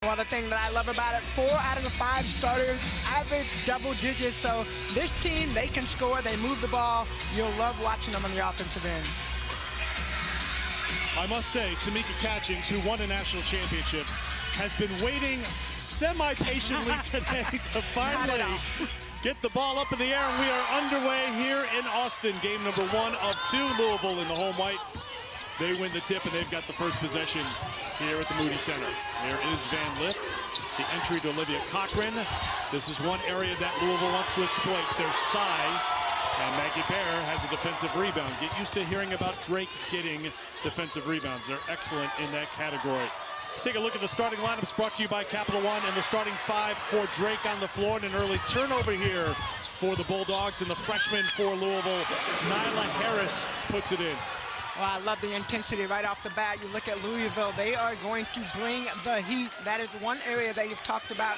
Well, the thing that I love about it, 4 out of the 5 starters average double digits. So this team, they can score, they move the ball. You'll love watching them on the offensive end. I must say, Tamika Catchings, who won a national championship, has been waiting semi-patiently today to finally get the ball up in the air, and we are underway here in Austin. Game number 1 of 2, Louisville in the home white. They win the tip, and they've got the first possession here at the Moody Center. There is Van Lith, the entry to Olivia Cochran. This is one area that Louisville wants to exploit, their size. And Maggie Bear has a defensive rebound. Get used to hearing about Drake getting defensive rebounds. They're excellent in that category. Take a look at the starting lineups brought to you by Capital One, and the starting 5 for Drake on the floor, and an early turnover here for the Bulldogs, and the freshman for Louisville, Nyla Harris, puts it in. Well, I love the intensity right off the bat. You look at Louisville, they are going to bring the heat. That is one area that you've talked about.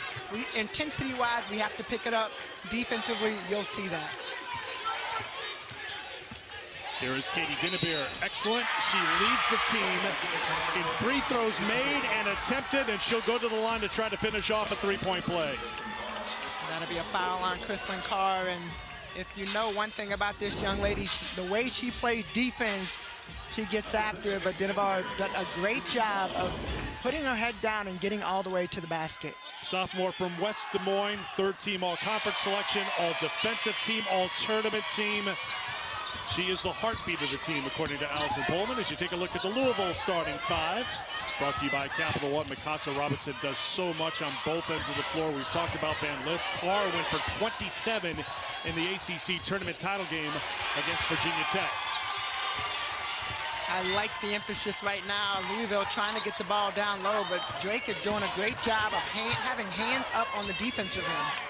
Intensity-wise, we have to pick it up. Defensively, you'll see that. Here is Katie Dinnebeer, excellent. She leads the team in free throws made and attempted, and she'll go to the line to try to finish off a 3-point play. That'll be a foul on Kristen Carr, and if you know one thing about this young lady, the way she plays defense, she gets after it, but Dinnebeer done a great job of putting her head down and getting all the way to the basket. Sophomore from West Des Moines, 3rd-team all-conference selection, all-defensive team, all-tournament team. She is the heartbeat of the team, according to Allison Pullman. As you take a look at the Louisville starting 5, brought to you by Capital One. Mikasa Robinson does so much on both ends of the floor. We've talked about Van Lith. Carr went for 27 in the ACC tournament title game against Virginia Tech. I like the emphasis right now. Louisville trying to get the ball down low, but Drake is doing a great job of having hands up on the defensive end.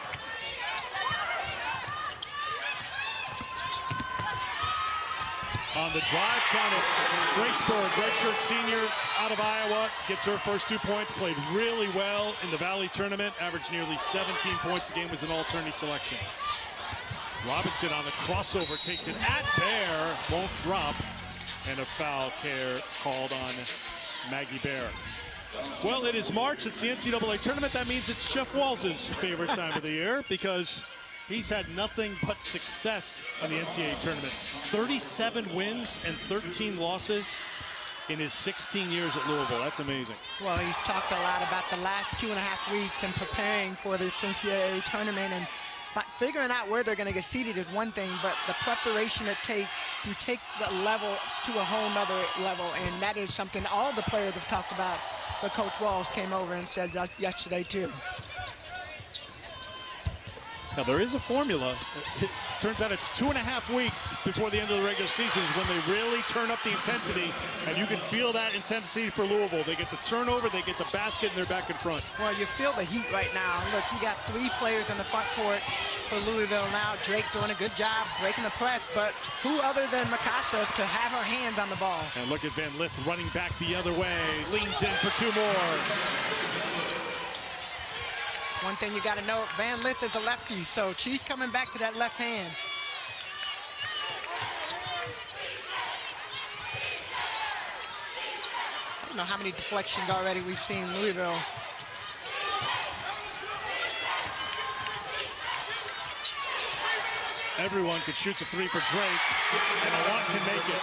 On the drive counter, Grace Berg, redshirt senior out of Iowa, gets her first 2 points, played really well in the Valley tournament, averaged nearly 17 points a game, was an all-tourney selection. Robinson on the crossover takes it at Bear, won't drop, and a foul called on Maggie Bear. Well, it is March, it's the NCAA tournament. That means it's Jeff Walz's favorite time of the year, because he's had nothing but success in the NCAA tournament. 37 wins and 13 losses in his 16 years at Louisville. That's amazing. Well, he's talked a lot about the last 2.5 weeks and preparing for this NCAA tournament, and figuring out where they're going to get seated is one thing, but the preparation it takes to take the level to a whole nother level, and that is something all the players have talked about. But Coach Walz came over and said yesterday too. Now, there is a formula. It turns out it's 2.5 weeks before the end of the regular season is when they really turn up the intensity, and you can feel that intensity for Louisville. They get the turnover, they get the basket, and they're back in front. Well, you feel the heat right now. Look, you got 3 players in the front court for Louisville now. Drake doing a good job breaking the press, but who other than Mikasa to have her hands on the ball? And look at Van Lith running back the other way. Leans in for 2 more. One thing you got to know, Van Lith is a lefty, so she's coming back to that left hand. I don't know how many deflections already we've seen Louisville. Everyone could shoot the 3 for Drake, and a lot can make it.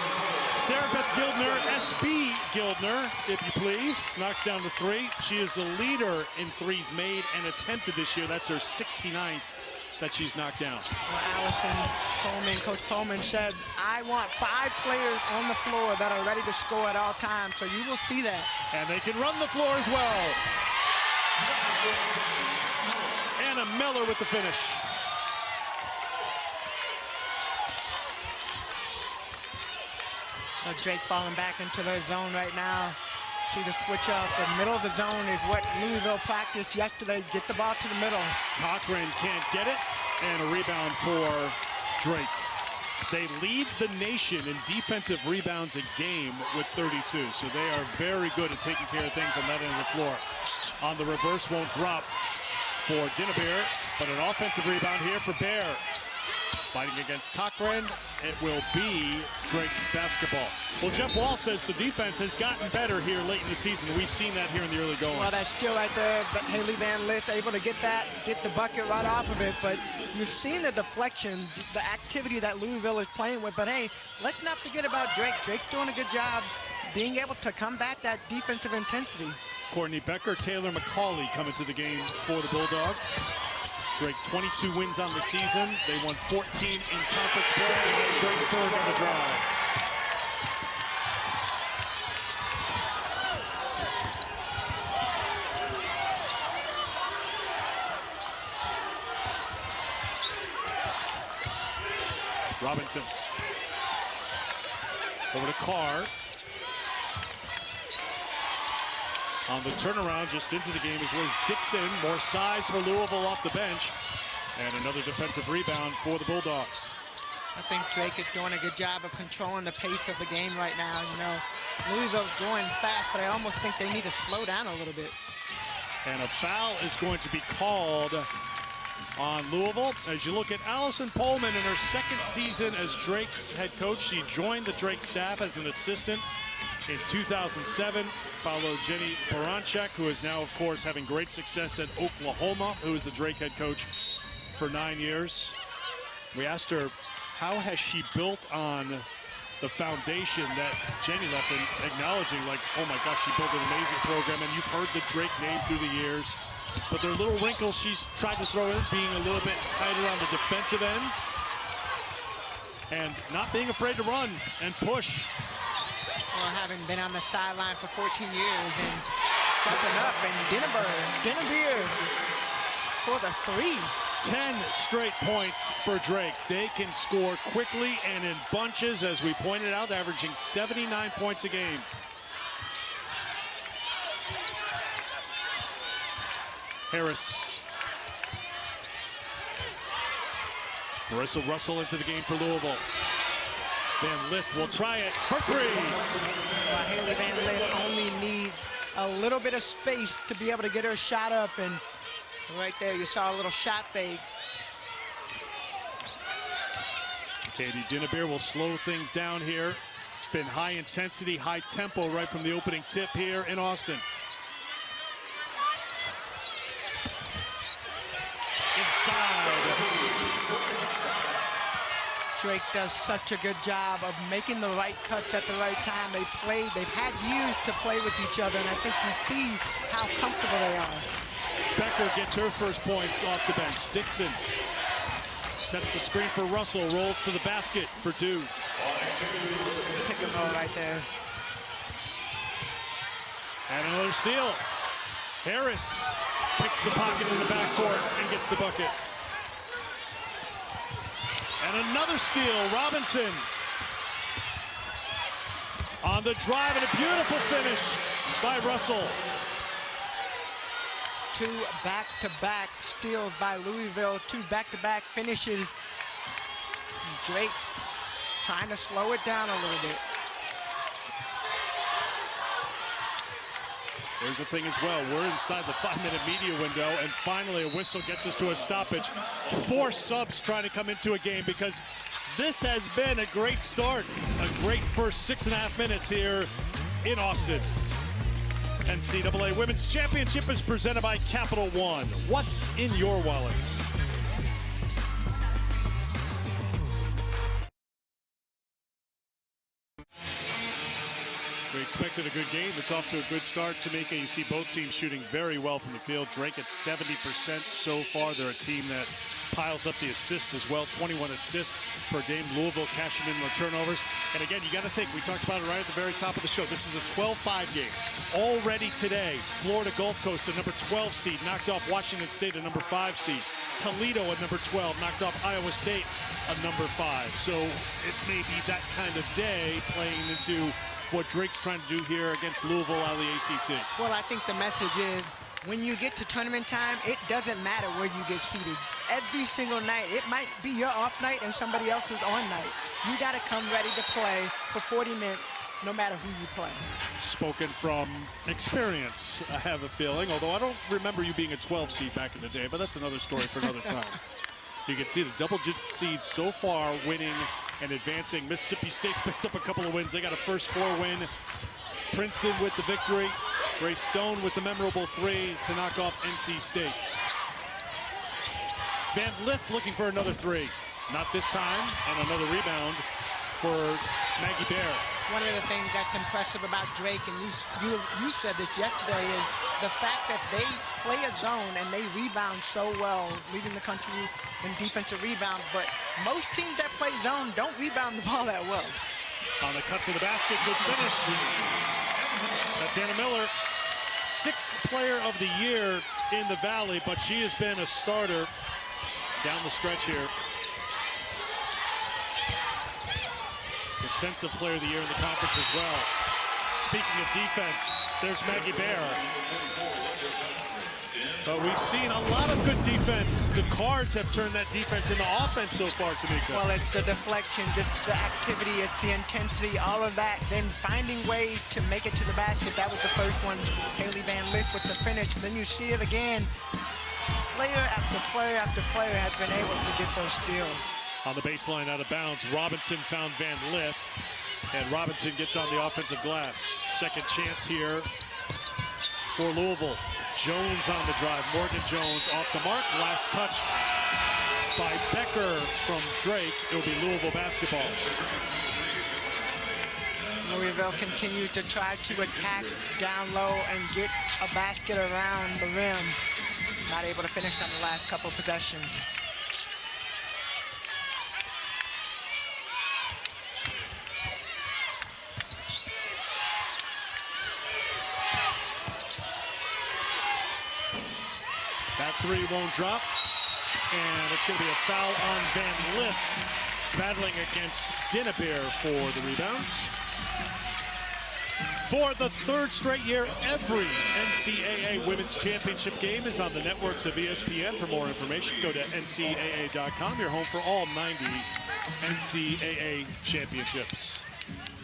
Sarah Beth Gildner, SB Gildner, if you please, knocks down the 3. She is the leader in threes made and attempted this year. That's her 69th that she's knocked down. Well, Allison Pullman, Coach Pullman said, I want 5 players on the floor that are ready to score at all times, so you will see that. And they can run the floor as well. Anna Miller with the finish. Drake falling back into their zone right now. See the switch up. The middle of the zone is what Louisville practiced yesterday. Get the ball to the middle. Cochran can't get it, and a rebound for Drake. They lead the nation in defensive rebounds a game with 32, so they are very good at taking care of things on that end of the floor. On the reverse, won't drop for Dinnebeer, but an offensive rebound here for Bear. Fighting against Cochran, it will be Drake basketball. Well, Jeff Wall says the defense has gotten better here late in the season. We've seen that here in the early going. Well, that's still right there, but Haley Van Lith able to get the bucket right off of it. But you've seen the deflection, the activity that Louisville is playing with. But hey, let's not forget about Drake. Drake's doing a good job being able to combat that defensive intensity. Courtney Becker, Taylor McCauley coming to the game for the Bulldogs. Drake 22 wins on the season. They won 14 in conference play against Graceburg on the drive. Robinson. Over to Carr. On the turnaround, just into the game is Liz Dixon. More size for Louisville off the bench. And another defensive rebound for the Bulldogs. I think Drake is doing a good job of controlling the pace of the game right now. You know, Louisville's going fast, but I almost think they need to slow down a little bit. And a foul is going to be called on Louisville. As you look at Allison Pullman in her second season as Drake's head coach, she joined the Drake staff as an assistant in 2007. Followed Jenny Baranchek, who is now, of course, having great success at Oklahoma, who is the Drake head coach for 9 years. We asked her, how has she built on the foundation that Jenny left, and acknowledging, like, oh my gosh, she built an amazing program, and you've heard the Drake name through the years. But there are little wrinkles she's tried to throw in, being a little bit tighter on the defensive ends, and not being afraid to run and push. Well, having been on the sideline for 14 years and stepping up, and Dinnerbeer for the three. 10 straight points for Drake. They can score quickly and in bunches, as we pointed out, averaging 79 points a game. Harris. Marissa Russell into the game for Louisville. Van Lith will try it for three. Haley Van Lith only needs a little bit of space to be able to get her shot up, and right there you saw a little shot fake. Katie Dinnerbeer will slow things down here. Been high intensity, high tempo right from the opening tip here in Austin. Drake does such a good job of making the right cuts at the right time. They've had years to play with each other, and I think you see how comfortable they are. Becker gets her first points off the bench. Dixon sets the screen for Russell, rolls to the basket for two. Pick and roll right there. And another steal. Harris picks the pocket in the backcourt and gets the bucket. And another steal, Robinson. On the drive, and a beautiful finish by Russell. Two back-to-back steals by Louisville, two back-to-back finishes. Drake trying to slow it down a little bit. Here's the thing as well, we're inside the 5-minute media window, and finally a whistle gets us to a stoppage. 4 subs trying to come into a game, because this has been a great start. A great first 6.5 minutes here in Austin. NCAA Women's Championship is presented by Capital One. What's in your wallets? We expected a good game. It's off to a good start. Tamika, you see both teams shooting very well from the field. Drake at 70% so far. They're a team that piles up the assists as well. 21 assists per game. Louisville cashing in the turnovers. And again, you got to think, we talked about it right at the very top of the show. This is a 12-5 game. Already today, Florida Gulf Coast, a number 12 seed, knocked off Washington State, a number 5 seed. Toledo at number 12, knocked off Iowa State, a number 5. So it may be that kind of day playing into what Drake's trying to do here against Louisville out of the ACC. Well, I think the message is, when you get to tournament time, it doesn't matter where you get seated. Every single night, it might be your off night and somebody else's on night. You got to come ready to play for 40 minutes, no matter who you play. Spoken from experience, I have a feeling, although I don't remember you being a 12 seed back in the day, but that's another story for another time. You can see the double-digit seeds so far winning and advancing. Mississippi State picked up a couple of wins. They got a first 4 win. Princeton with the victory. Grace Stone with the memorable 3 to knock off NC State. Van Lith looking for another 3. Not this time, and another rebound for Maggie Bear. One of the things that's impressive about Drake, and you said this yesterday, is the fact that they play a zone and they rebound so well, leading the country in defensive rebound. But most teams that play zone don't rebound the ball that well. On the cut to the basket, good finish. That's Anna Miller, 6th player of the year in the Valley, but she has been a starter down the stretch here. Defensive player of the year in the conference as well. Speaking of defense, there's Maggie Bear. But we've seen a lot of good defense. The Cards have turned that defense into offense so far, Tamika. Well, it's the deflection, just the activity, it's the intensity, all of that. Then finding ways to make it to the basket. That was the first one. Haley Van Lith with the finish. Then you see it again. Player after player after player has been able to get those steals. On the baseline, out of bounds, Robinson found Van Lith, and Robinson gets on the offensive glass. Second chance here for Louisville. Jones on the drive. Morgan Jones off the mark. Last touched by Becker from Drake. It will be Louisville basketball. Louisville continued to try to attack down low and get a basket around the rim. Not able to finish on the last couple of possessions. That 3 won't drop, and it's going to be a foul on Van Lith, battling against Dinnebeer for the rebounds. For the 3rd straight year, every NCAA Women's Championship game is on the networks of ESPN. For more information, go to ncaa.com. Your home for all 90 NCAA championships.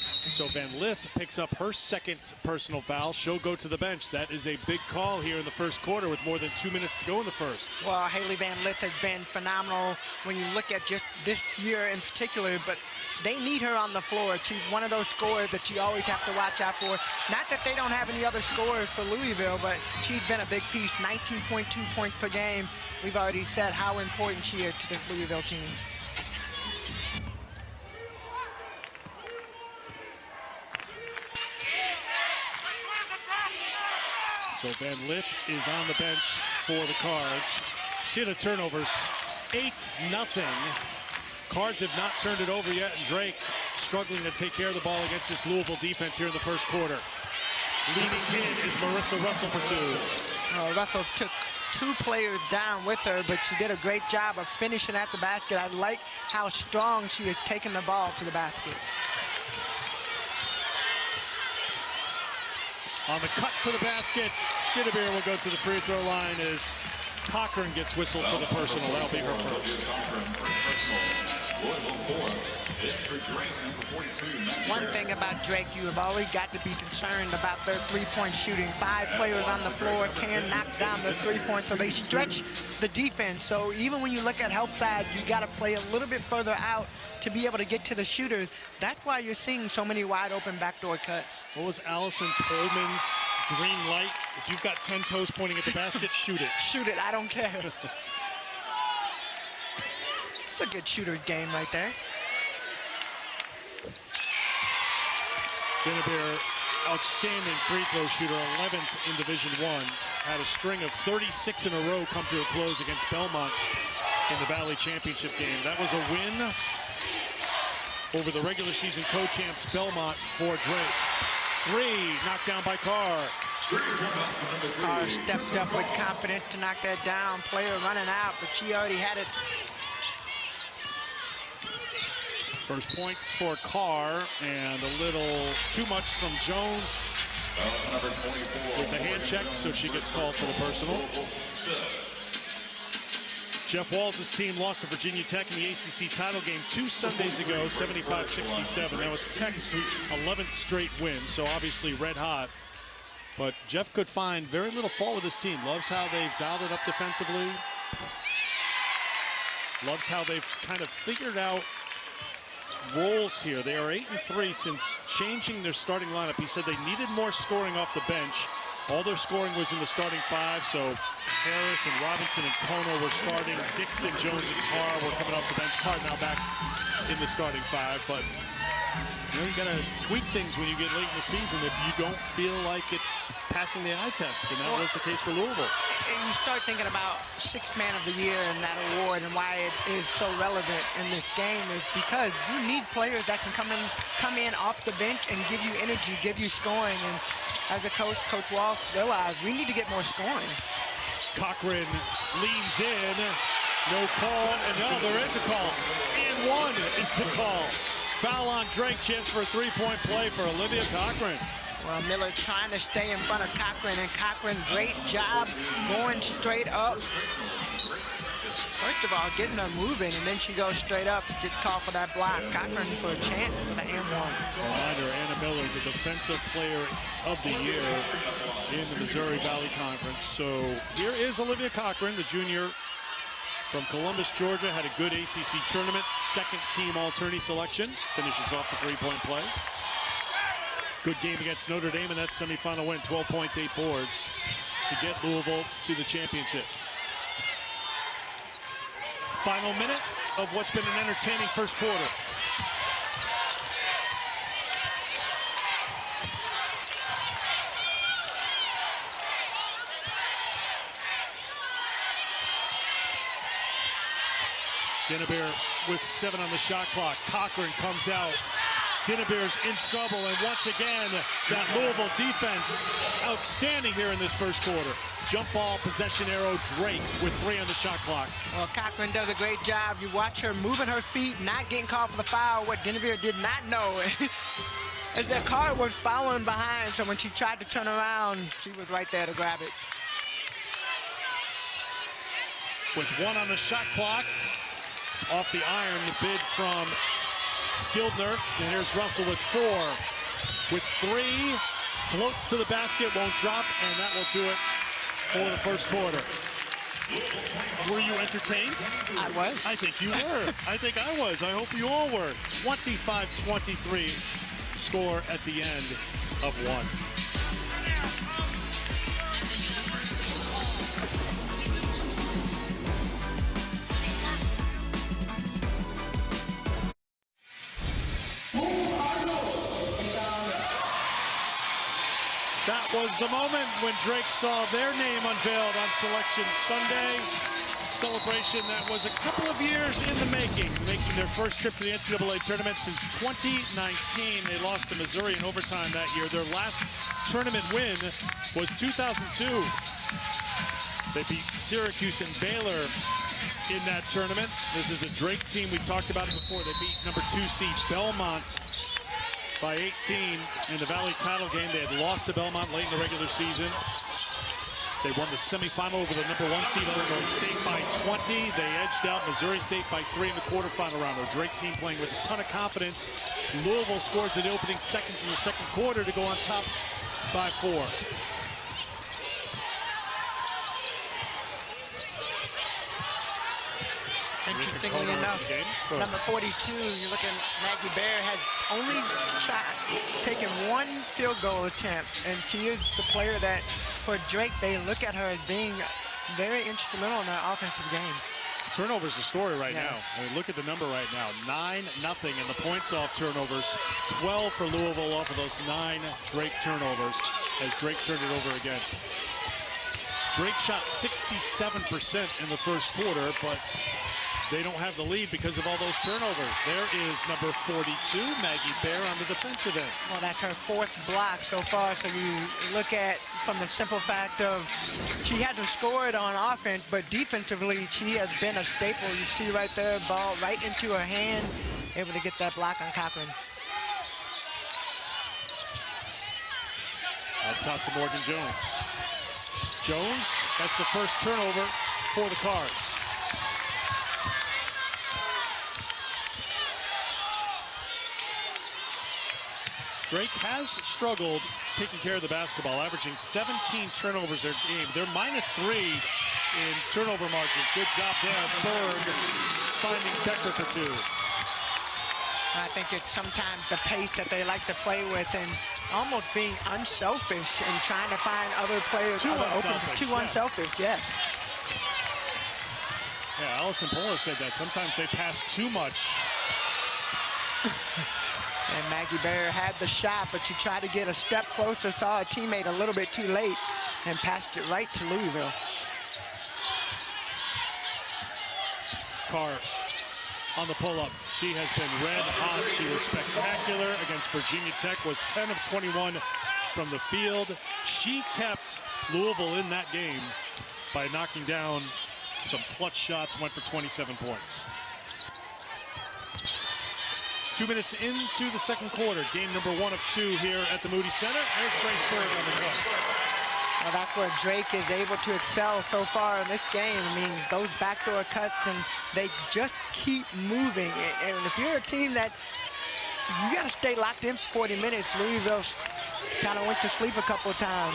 So Van Lith picks up her 2nd personal foul. She'll go to the bench. That is a big call here in the first quarter with more than 2 minutes to go in the first. Well, Haley Van Lith has been phenomenal when you look at just this year in particular, but they need her on the floor. She's one of those scorers that you always have to watch out for. Not that they don't have any other scorers for Louisville, but she's been a big piece. 19.2 points per game. We've already said how important she is to this Louisville team. So Van Lith is on the bench for the Cards. See the turnovers, 8-0. Cards have not turned it over yet, and Drake struggling to take care of the ball against this Louisville defense here in the first quarter. Leading in is Marissa Russell for 2. Russell took 2 players down with her, but she did a great job of finishing at the basket. I like how strong she is taking the ball to the basket. On the cut to the basket, Dinnebeer will go to the free throw line as Cochran gets whistled for the personal. That'll be her first. One thing about Drake, you have always got to be concerned about their three-point shooting. 5 players on the floor can knock down their 3-points, so they stretch the defense. So even when you look at help side, you got to play a little bit further out to be able to get to the shooters. That's why you're seeing so many wide open backdoor cuts. What was Allison Pullman's green light? If you've got 10 toes pointing at the basket, shoot it. Shoot it, I don't care. It's a good shooter's game right there. Dinnebeer, outstanding free throw shooter, 11th in Division I. Had a string of 36 in a row come to a close against Belmont in the Valley Championship game. That was a win over the regular season co-champs Belmont for Drake. 3 knocked down by Carr. Carr stepped up with confidence to knock that down. Player running out, but she already had it. First points for Carr, and a little too much from Jones with the hand check, so she gets called for the personal. Jeff Walls' team lost to Virginia Tech in the ACC title game 2 Sundays ago, 75-67. That was Tech's 11th straight win, so obviously red hot. But Jeff could find very little fault with his team. Loves how they've dialed it up defensively. Loves how they've kind of figured out roles here. They are 8-3 since changing their starting lineup. He said they needed more scoring off the bench. All their scoring was in the starting five, so Harris and Robinson and Kono were starting. Dixon, Jones, and Carr were coming off the bench. Carr now back in the starting five, but you got to tweak things when you get late in the season if you don't feel like it's passing the eye test, and that was the case for Louisville. And you start thinking about Sixth Man of the Year and that award and why it is so relevant in this game is because you need players that can come in off the bench and give you energy, give you scoring. And as a coach, Coach Walsh realized we need to get more scoring. Cochran leans in. No call, and no, there is a call. And one is the call. Foul on Drake, chance for a three-point play for Olivia Cochran. Well, Miller trying to stay in front of Cochran, and Cochran, great job going straight up. First of all, getting her moving, and then she goes straight up, get called for that block. Cochran for a chance for the M1. Reminder, Anna Miller, the Defensive Player of the Year in the Missouri Valley Conference. So here is Olivia Cochran, the junior from Columbus, Georgia, had a good ACC tournament. Second team all-tourney selection. Finishes off the three-point play. Good game against Notre Dame in that semifinal win. 12 points, 8 boards to get Louisville to the championship. Final minute of what's been an entertaining first quarter. Dinnebeer with 7 on the shot clock. Cochran comes out. Dinnebeer's in trouble, and once again, that Louisville defense outstanding here in this first quarter. Jump ball, possession arrow, Drake with 3 on the shot clock. Well, Cochran does a great job. You watch her moving her feet, not getting called for the foul. What Dinnebeer did not know is that Carr was following behind, so when she tried to turn around, she was right there to grab it. With 1 on the shot clock, off the iron, the bid from Gildner. And here's Russell with 4. With 3, floats to the basket, won't drop, and that will do it for the first quarter. Were you entertained? I was. I think you were. I think I was. I hope you all were. 25-23 score at the end of 1. That was the moment when Drake saw their name unveiled on Selection Sunday. Celebration that was a couple of years in the making their first trip to the NCAA tournament since 2019. They lost to Missouri in overtime that year. Their last tournament win was 2002. They beat Syracuse and Baylor in that tournament. This is a Drake team. We talked about it before. They beat number 2 seed Belmont by 18 in the Valley title game. They had lost to Belmont late in the regular season. They won the semifinal over the number 1 seed Illinois State by 20. They edged out Missouri State by 3 in the quarterfinal round. A Drake team playing with a ton of confidence. Louisville scores in the opening seconds in the second quarter to go on top by 4. Interestingly enough, number 42, you're looking, Maggie Bear had only taken 1 field goal attempt, and she is the player that, for Drake, they look at her as being very instrumental in their offensive game. Turnovers the story right now. I mean, look at the number right now, 9-0, and the points off turnovers, 12 for Louisville off of those 9 Drake turnovers as Drake turned it over again. Drake shot 67% in the first quarter, but they don't have the lead because of all those turnovers. There is number 42, Maggie Bear, on the defensive end. Well, that's her 4th block so far. So you look at, from the simple fact of, she hasn't scored on offense, but defensively, she has been a staple. You see right there, ball right into her hand, able to get that block on Cochran. Up top to Morgan Jones. Jones, that's the first turnover for the Cards. Drake has struggled taking care of the basketball, averaging 17 turnovers a game. They're -3 in turnover margin. Good job there. Berg finding Becker for 2. I think it's sometimes the pace that they like to play with and almost being unselfish and trying to find other players. Too unselfish, yes. Yeah, Allison Polar said that. Sometimes they pass too much. And Maggie Bear had the shot, but she tried to get a step closer, saw a teammate a little bit too late, and passed it right to Louisville. Carr on the pull-up. She has been red hot. She was spectacular against Virginia Tech, was 10 of 21 from the field. She kept Louisville in that game by knocking down some clutch shots, went for 27 points. 2 minutes into the second quarter, game number 1 of 2 here at the Moody Center. There's Trace Berg on the cut. Well, that's where Drake is able to excel so far in this game. I mean, those backdoor cuts, and they just keep moving. And if you're a team that you got to stay locked in for 40 minutes, Louisville kind of went to sleep a couple of times.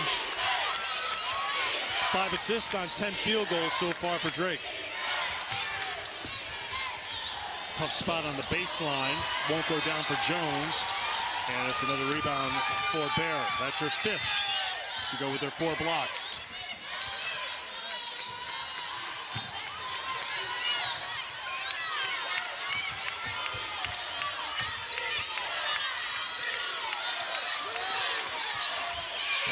5 assists on 10 field goals so far for Drake. Tough spot on the baseline. Won't go down for Jones. And it's another rebound for Bear. That's her 5th to go with their 4 blocks.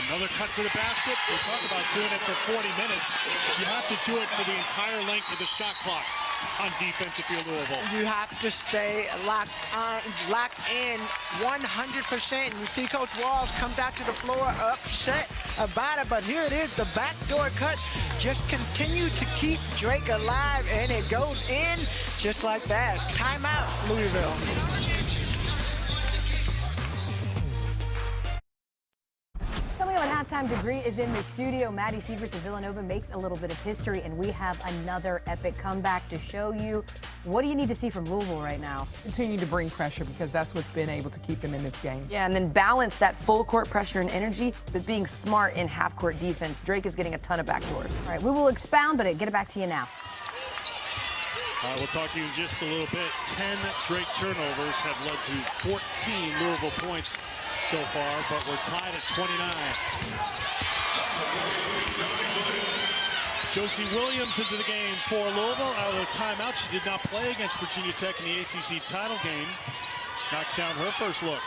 Another cut to the basket. We talk about doing it for 40 minutes. You have to do it for the entire length of the shot clock on defense if you're Louisville. You have to stay locked in 100%. You see Coach Walls comes out to the floor upset about it, but here it is, the backdoor cut. Just continue to keep Drake alive, and it goes in just like that. Timeout, Louisville. Coming up at halftime, Degree is in the studio. Maddie Sieverts of Villanova makes a little bit of history, and we have another epic comeback to show you. What do you need to see from Louisville right now? Continue to bring pressure, because that's what's been able to keep them in this game. Yeah, and then balance that full court pressure and energy with being smart in half court defense. Drake is getting a ton of backdoors. All right, we will expound, but get it back to you now. We'll talk to you in just a little bit. 10 Drake turnovers have led to 14 Louisville points so far, but we're tied at 29. Josie Williams into the game for Louisville. Out of the timeout, she did not play against Virginia Tech in the ACC title game. Knocks down her first look.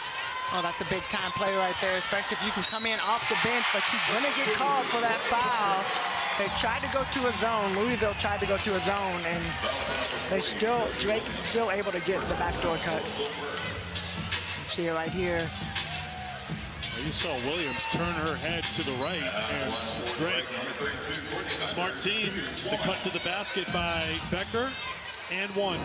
Oh, that's a big-time play right there, especially if you can come in off the bench, but she's going to get called for that foul. They tried to go to a zone. Louisville tried to go to a zone, and Drake still able to get the backdoor cut. See it right here. You saw Williams turn her head to the right, and Drake, smart team, the cut to the basket by Becker, and 1.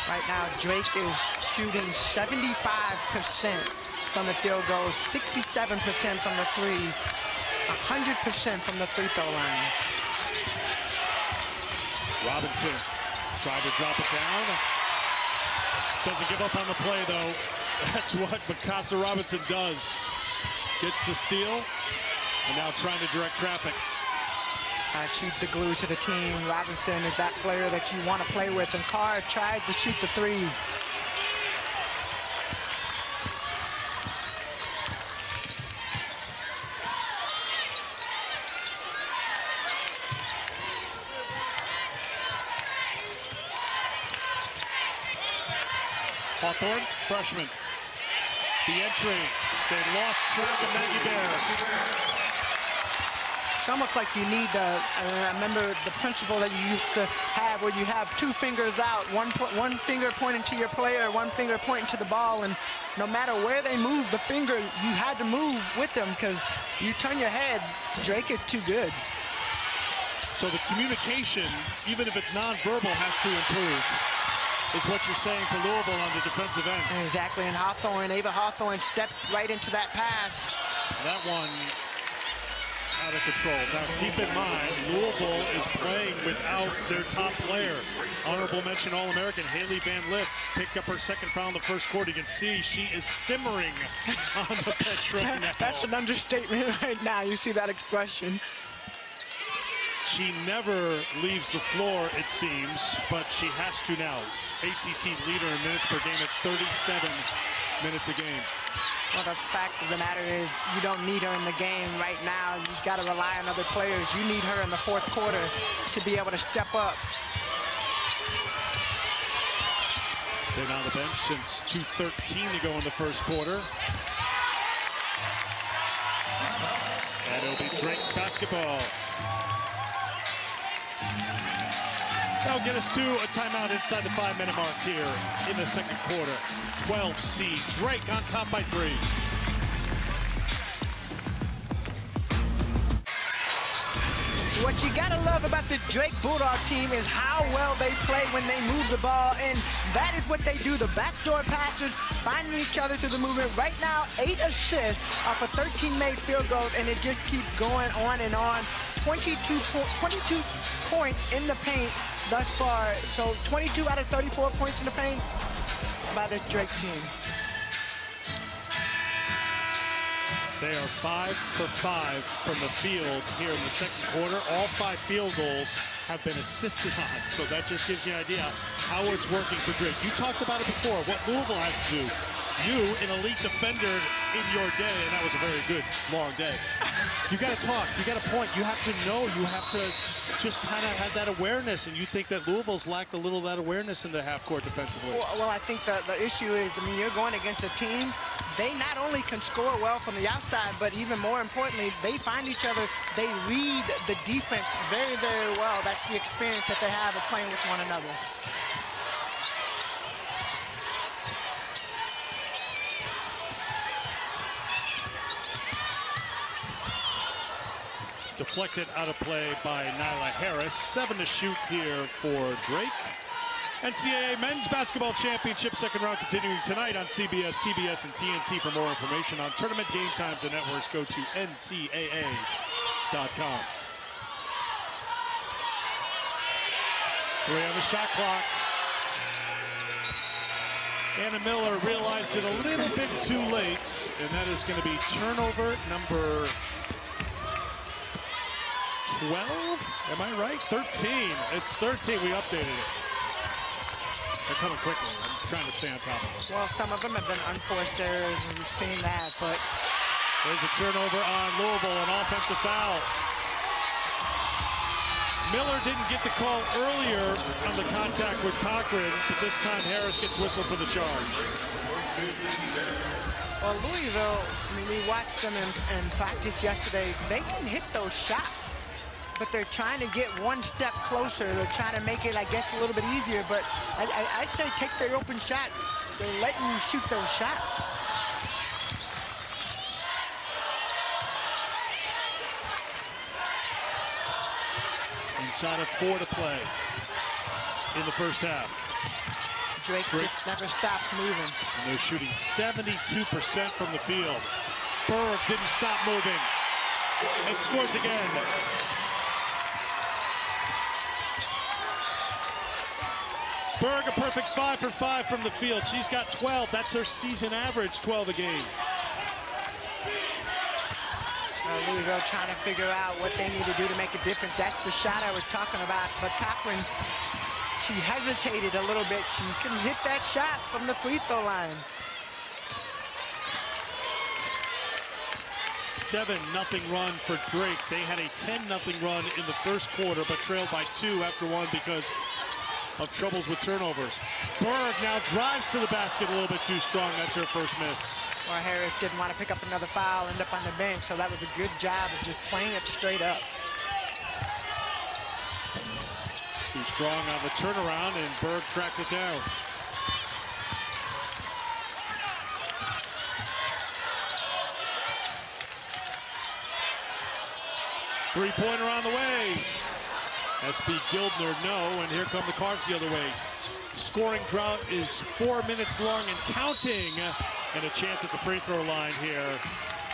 Right now, Drake is shooting 75% from the field goal, 67% from the 3. 100% from the free throw line. Robinson tried to drop it down. Doesn't give up on the play, though. That's what Mikasa Robinson does. Gets the steal, and now trying to direct traffic. She's the glue to the team. Robinson is that player that you want to play with, and Carr tried to shoot the 3. Hawthorne, freshman. The entry. They lost track of Maggie Bear. It's almost like you need I remember the principle that you used to have where you have 2 fingers out, one finger pointing to your player, 1 finger pointing to the ball, and no matter where they move the finger, you had to move with them, because you turn your head, Drake is too good. So the communication, even if it's nonverbal, has to improve, is what you're saying for Louisville on the defensive end. Exactly, and Ava Hawthorne stepped right into that pass. That one out of control. Now, keep in mind, Louisville is playing without their top player. Honorable mention All-American Haley Van Lith picked up her second foul in the first quarter. You can see she is simmering on the bench right now. That's an understatement right now. You see that expression. She never leaves the floor, it seems, but she has to now. ACC leader in minutes per game at 37 minutes a game. Well, the fact of the matter is you don't need her in the game right now. You've got to rely on other players. You need her in the fourth quarter to be able to step up. Been on the bench since 2:13 to go in the first quarter. And it'll be Drake basketball. That'll get us to a timeout inside the 5-minute mark here in the second quarter. 12-seed Drake on top by 3. What you gotta love about the Drake Bulldog team is how well they play when they move the ball, and that is what they do. The backdoor passes, finding each other through the movement. Right now, 8 assists off of 13 made field goals, and it just keeps going on and on. 22 points in the paint thus far. So 22 out of 34 points in the paint by this Drake team. They are 5 for 5 from the field here in the second quarter. All 5 field goals have been assisted on, so that just gives you an idea how it's working for Drake. You talked about it before, what Louisville has to do. You, an elite defender in your day, and that was a very good, long day. You got to talk, you got to point, you have to know, you have to just kind of have that awareness, and you think that Louisville's lacked a little of that awareness in the half court defensively. Well, I think the issue is, I mean, you're going against a team, they not only can score well from the outside, but even more importantly, they find each other, they read the defense very, very well. That's the experience that they have of playing with one another. Deflected out of play by Nyla Harris. 7 to shoot here for Drake. NCAA Men's Basketball Championship second round continuing tonight on CBS, TBS, and TNT. For more information on tournament game times and networks, go to ncaa.com. 3 on the shot clock. Anna Miller realized it a little bit too late, and that is going to be turnover number 12? Am I right? 13. It's 13. We updated it. They're coming quickly. I'm trying to stay on top of them. Well, some of them have been unforced errors, and we've seen that, but... There's a turnover on Louisville, an offensive foul. Miller didn't get the call earlier on the contact with Cochran, but this time Harris gets whistled for the charge. Well, Louisville, I mean, we watched them in practice yesterday. They can hit those shots, but they're trying to get one step closer. They're trying to make it, I guess, a little bit easier, but I say take their open shot. They're letting you shoot those shots. Inside of 4 to play in the first half. Drake just never stopped moving. And they're shooting 72% from the field. Berg didn't stop moving. And scores again. Berg, a perfect 5 for 5 from the field. She's got 12. That's her season average, 12 a game. Louisville trying to figure out what they need to do to make a difference. That's the shot I was talking about. But Cochran, she hesitated a little bit. She couldn't hit that shot from the free throw line. 7-0 run for Drake. They had a 10-0 run in the first quarter, but trailed by 2 after 1 because of troubles with turnovers. Berg now drives to the basket a little bit too strong. That's her first miss. Well, Harris didn't want to pick up another foul, end up on the bench, so that was a good job of just playing it straight up. Too strong on the turnaround, and Berg tracks it down. Three-pointer on the way. SB Gildner, no, and here come the Cards the other way. Scoring drought is 4 minutes long and counting, and a chance at the free throw line here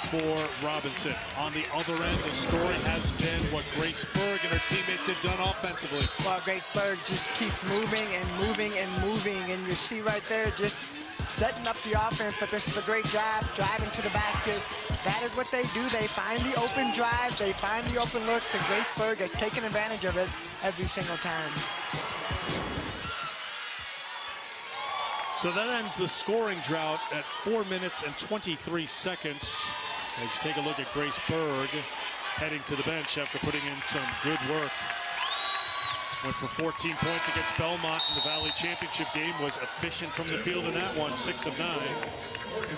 for Robinson. On the other end, the story has been what Grace Berg and her teammates have done offensively. Well, Grace Berg just keeps moving and moving and moving, and you see right there just setting up the offense, but this is a great job, driving to the basket. That is what they do. They find the open drive, they find the open look, and Grace Berg has taken advantage of it every single time. So that ends the scoring drought at 4 minutes and 23 seconds. As you take a look at Grace Berg heading to the bench after putting in some good work. Went for 14 points against Belmont in the Valley Championship game. Was efficient from the field in that one, 6 of 9.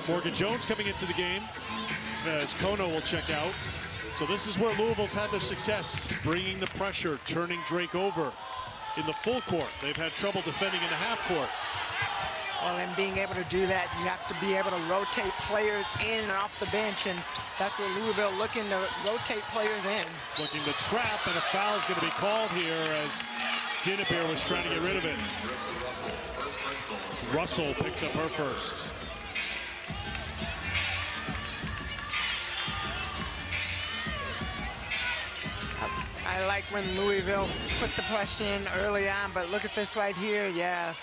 Morgan Jones coming into the game as Kono will check out. So this is where Louisville's had their success, bringing the pressure, turning Drake over in the full court. They've had trouble defending in the half court. Well, and being able to do that, you have to be able to rotate players in and off the bench, and that's what Louisville looking to rotate players in. Looking to trap, and a foul is going to be called here as Dinnebeer was trying to get rid of it. Russell picks up her first. I like when Louisville put the press in early on, but look at this right here, yeah.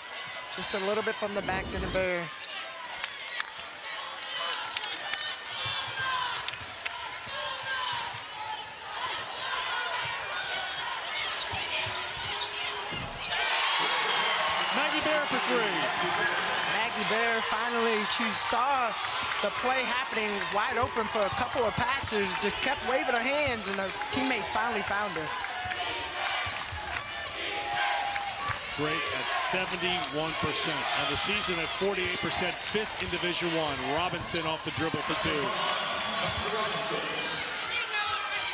Just a little bit from the back to the bear. Maggie Bear for three. Maggie Bear finally, she saw the play happening wide open for a couple of passes, just kept waving her hands, and her teammate finally found her. Drake at 71%. On the season at 48%, fifth in Division I. Robinson off the dribble for two.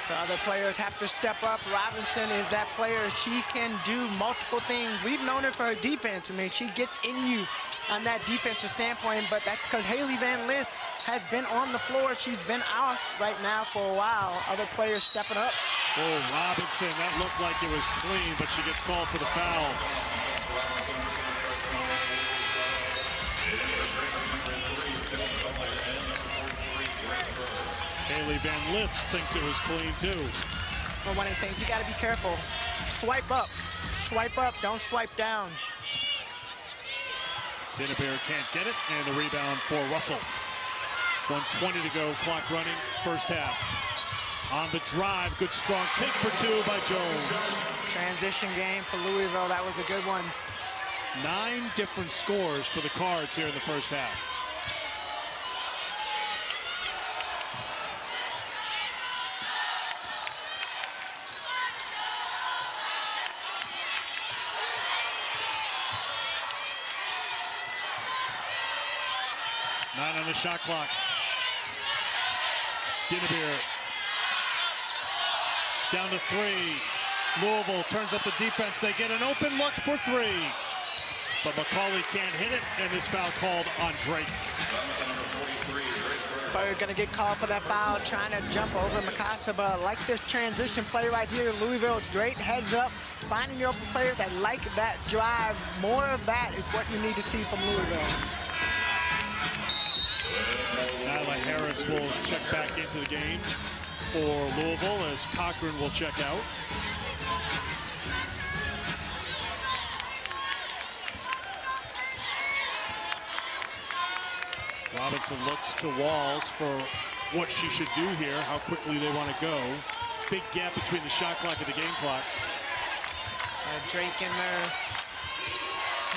So other players have to step up. Robinson is that player. She can do multiple things. We've known her for her defense. I mean, she gets in you on that defensive standpoint, but that's because Haley Van Lith has been on the floor. She's been out right now for a while. Other players stepping up. Oh, Robinson, that looked like it was clean, but she gets called for the foul. Haley Van Lith thinks it was clean too. Well, one of the things, you got to be careful. Swipe up. Swipe up, don't swipe down. Dinnebeer can't get it, and the rebound for Russell. 1:20 to go, clock running, first half. On the drive, good strong take for two by Jones. Transition game for Louisville, that was a good one. 9 different scores for the Cards here in the first half. Nine on the shot clock. Dinnebeer down to 3. Louisville turns up the defense. They get an open look for 3. But McCauley can't hit it, and this foul called on Drake. Berg gonna get called for that foul, trying to jump over Mikasa, but like this transition play right here, Louisville is great, heads up, finding your open players that like that drive. More of that is what you need to see from Louisville. Nyla Harris will check back into the game for Louisville as Cochran will check out. Robinson looks to Walls for what she should do here, how quickly they want to go. Big gap between the shot clock and the game clock. Drake in their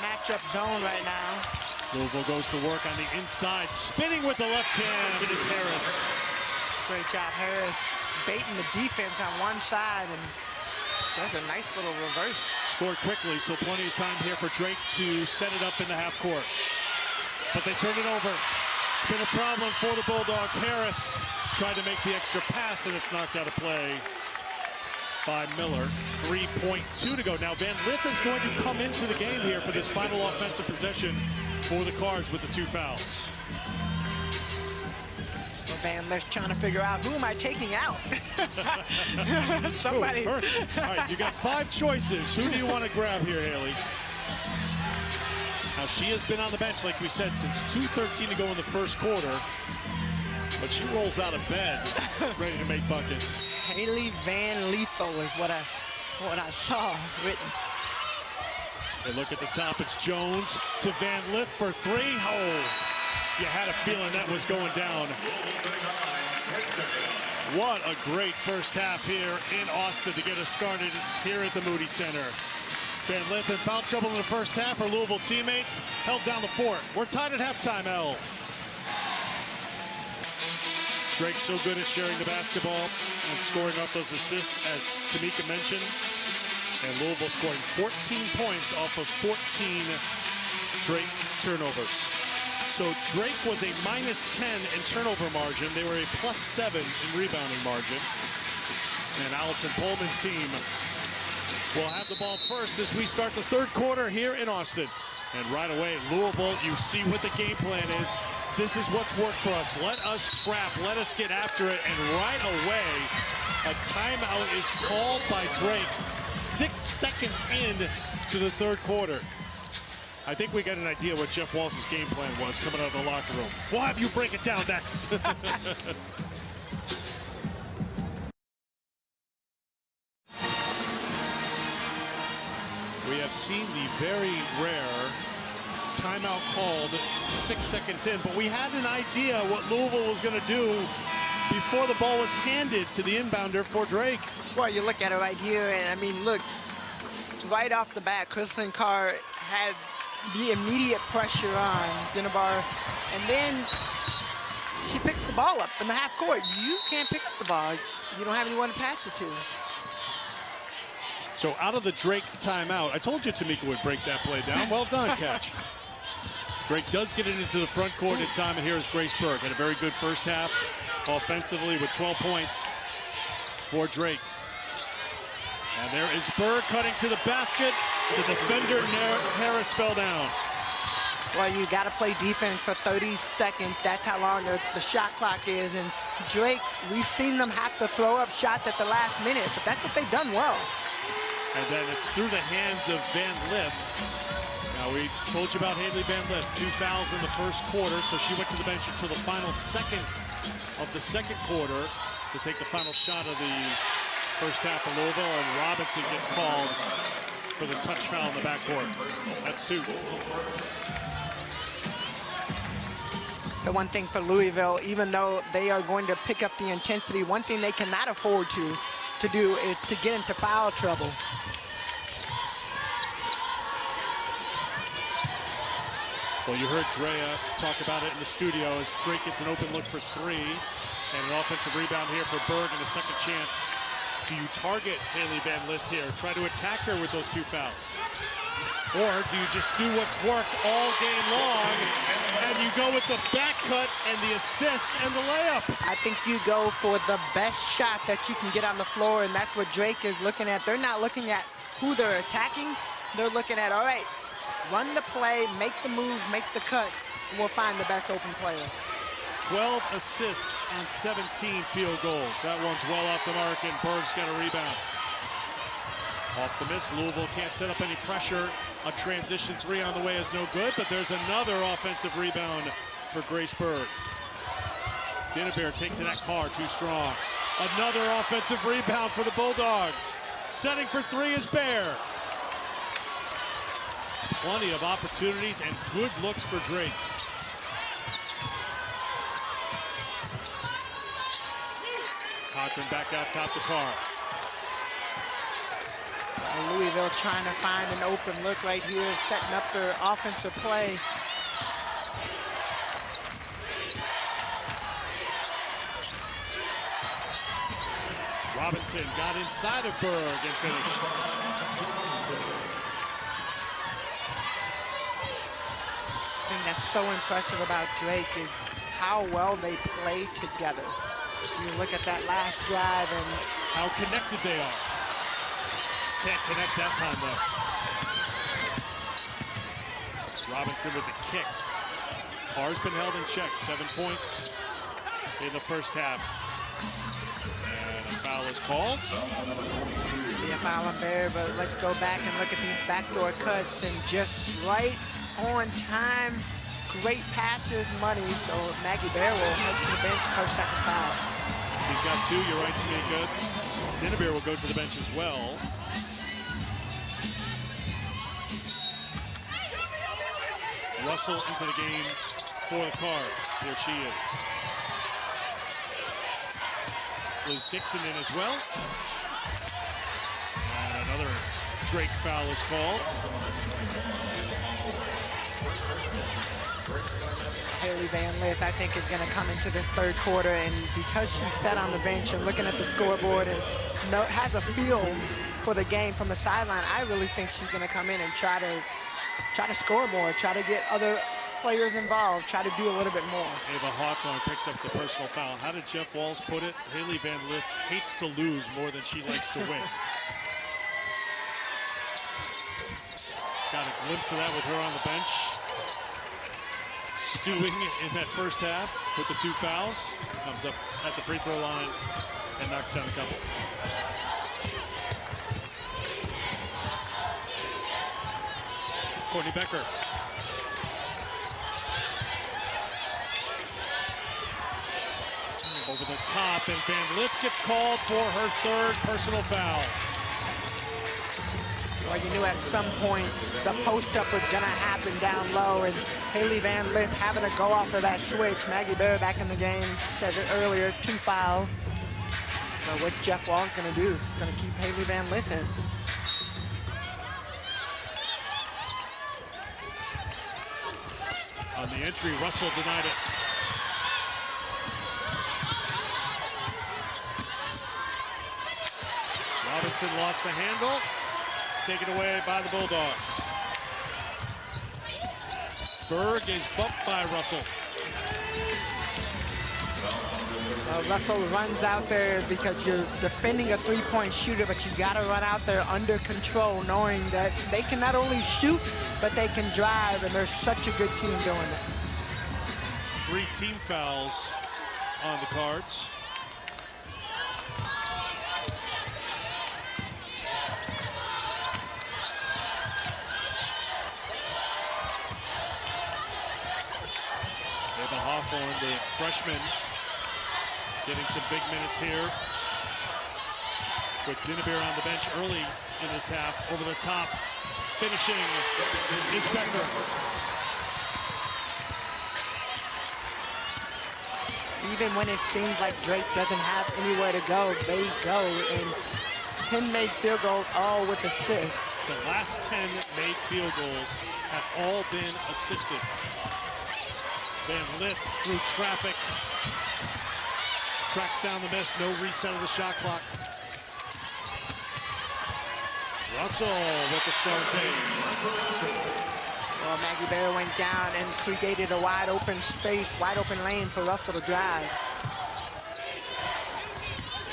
matchup zone right now. Louisville goes to work on the inside, spinning with the left hand. It is Harris. Great job, Harris, baiting the defense on one side, and there's a nice little reverse. Scored quickly, so plenty of time here for Drake to set it up in the half court. But they turn it over. It's been a problem for the Bulldogs. Harris tried to make the extra pass, and it's knocked out of play by Miller. 3.2 to go. Now Van Lith is going to come into the game here for this final offensive possession for the Cards with the 2 fouls. Well, Van Lith trying to figure out, who am I taking out? Somebody. All right, you got 5 choices. Who do you want to grab here, Haley? Now, she has been on the bench, like we said, since 2:13 to go in the first quarter. But she rolls out of bed, ready to make buckets. Haley Van Lethal is what I saw written. They look at the top. It's Jones to Van Lith for three. Oh, you had a feeling that was going down. What a great first half here in Austin to get us started here at the Moody Center. Van Lith in foul trouble in the first half. Our Louisville teammates held down the fort. We're tied at halftime, L. Drake so good at sharing the basketball and scoring up those assists, as Tamika mentioned. And Louisville scoring 14 points off of 14 Drake turnovers. So Drake was a -10 in turnover margin. They were a +7 in rebounding margin. And Allison Pullman's team will have the ball first as we start the third quarter here in Austin. And right away, Louisville, you see what the game plan is. This is what's worked for us. Let us trap. Let us get after it. And right away, a timeout is called by Drake. 6 seconds in to the third quarter. I think we got an idea what Jeff Walsh's game plan was coming out of the locker room. We'll have you break it down next. We have seen the very rare timeout called 6 seconds in, but we had an idea what Louisville was going to do before the ball was handed to the inbounder for Drake. Well, you look at it right here, and I mean, look, right off the bat, Kristen Carr had the immediate pressure on Dinabar, and then she picked the ball up in the half court. You can't pick up the ball. You don't have anyone to pass it to. So out of the Drake timeout, I told you Tamika would break that play down. Well done, catch. Drake does get it into the front court in time, and here is Grace Berg. Had a very good first half offensively with 12 points for Drake. And there is Berg cutting to the basket. The defender, Harris, fell down. Well, you got to play defense for 30 seconds. That's how long the shot clock is. And Drake, we've seen them have to throw up shots at the last minute, but that's what they've done well. And then it's through the hands of Van Lith. Now, we told you about Haley Van Lith. 2 fouls in the first quarter, so she went to the bench until the final seconds of the second quarter to take the final shot of the first half of Louisville, and Robinson gets called for the touch foul in the backcourt. That's 2. The one thing for Louisville, even though they are going to pick up the intensity, one thing they cannot afford to do is to get into foul trouble. Well, you heard Drea talk about it in the studio as Drake gets an open look for 3, and an offensive rebound here for Berg and a second chance. Do you target Haley Van Lith here, try to attack her with those 2 fouls? Or do you just do what's worked all game long and you go with the back cut and the assist and the layup? I think you go for the best shot that you can get on the floor, and that's what Drake is looking at. They're not looking at who they're attacking. They're looking at, all right, run the play, make the move, make the cut, and we'll find the best open player. 12 assists on 17 field goals. That one's well off the mark, and Berg's got a rebound. Off the miss, Louisville can't set up any pressure. A transition 3 on the way is no good, but there's another offensive rebound for Grace Berg. Dinabar takes it at Carr, too strong. Another offensive rebound for the Bulldogs. Setting for 3 is Bear. Plenty of opportunities and good looks for Drake. Cochran back out top to Carr. And Louisville trying to find an open look right here, setting up their offensive play. Robinson got inside of Berg and finished. The thing that's so impressive about Drake is how well they play together. You look at that last drive and how connected they are. Can't connect that time though. Robinson with the kick. Carr's been held in check. 7 points in the first half. And a foul is called. Yeah, foul on Bear, but let's go back and look at these backdoor cuts, and just right on time, great passes money, so Maggie Bear will head to the bench for her second foul. She's got 2, you're right, Tamika. Dinnebeer will go to the bench as well. Russell into the game for the Cards. Here she is. Liz Dixon in as well. And another Drake foul is called. Haley Van Lith, I think, is going to come into this third quarter, and because she's sat on the bench and looking at the scoreboard and has a feel for the game from the sideline, I really think she's going to come in and try to score more, try to get other players involved, try to do a little bit more. Ava Hawthorne picks up the personal foul. How did Jeff Walls put it? Haley Van Lith hates to lose more than she likes to win. Got a glimpse of that with her on the bench. Stewing in that first half with the 2 fouls. Comes up at the free throw line and knocks down a couple. Courtney Becker. Over the top, and Van Lith gets called for her 3rd personal foul. Well, you knew at some point the post-up was going to happen down low, and Haley Van Lith having to go off of that switch. Maggie Bear back in the game, said it earlier, 2 fouls. So what's Jeff Wall going to do? Going to keep Haley Van Lith in. On the entry, Russell denied it. Robinson lost the handle. Taken away by the Bulldogs. Berg is bumped by Russell. Russell runs out there because you're defending a 3-point shooter, but you got to run out there under control, knowing that they can not only shoot, but they can drive, and they're such a good team doing it. 3 team fouls on the Cards. Ava Hawthorne, the freshman, getting some big minutes here. With Dinnebeer on the bench early in this half. Over the top, finishing is Becker. Even when it seems like Drake doesn't have anywhere to go, they go, and 10 made field goals, all with assists. The last 10 made field goals have all been assisted. Van Lith through traffic. Tracks down the miss, no reset of the shot clock. Russell with the strong take. Well, Maggie Bear went down and created a wide open space, wide open lane for Russell to drive.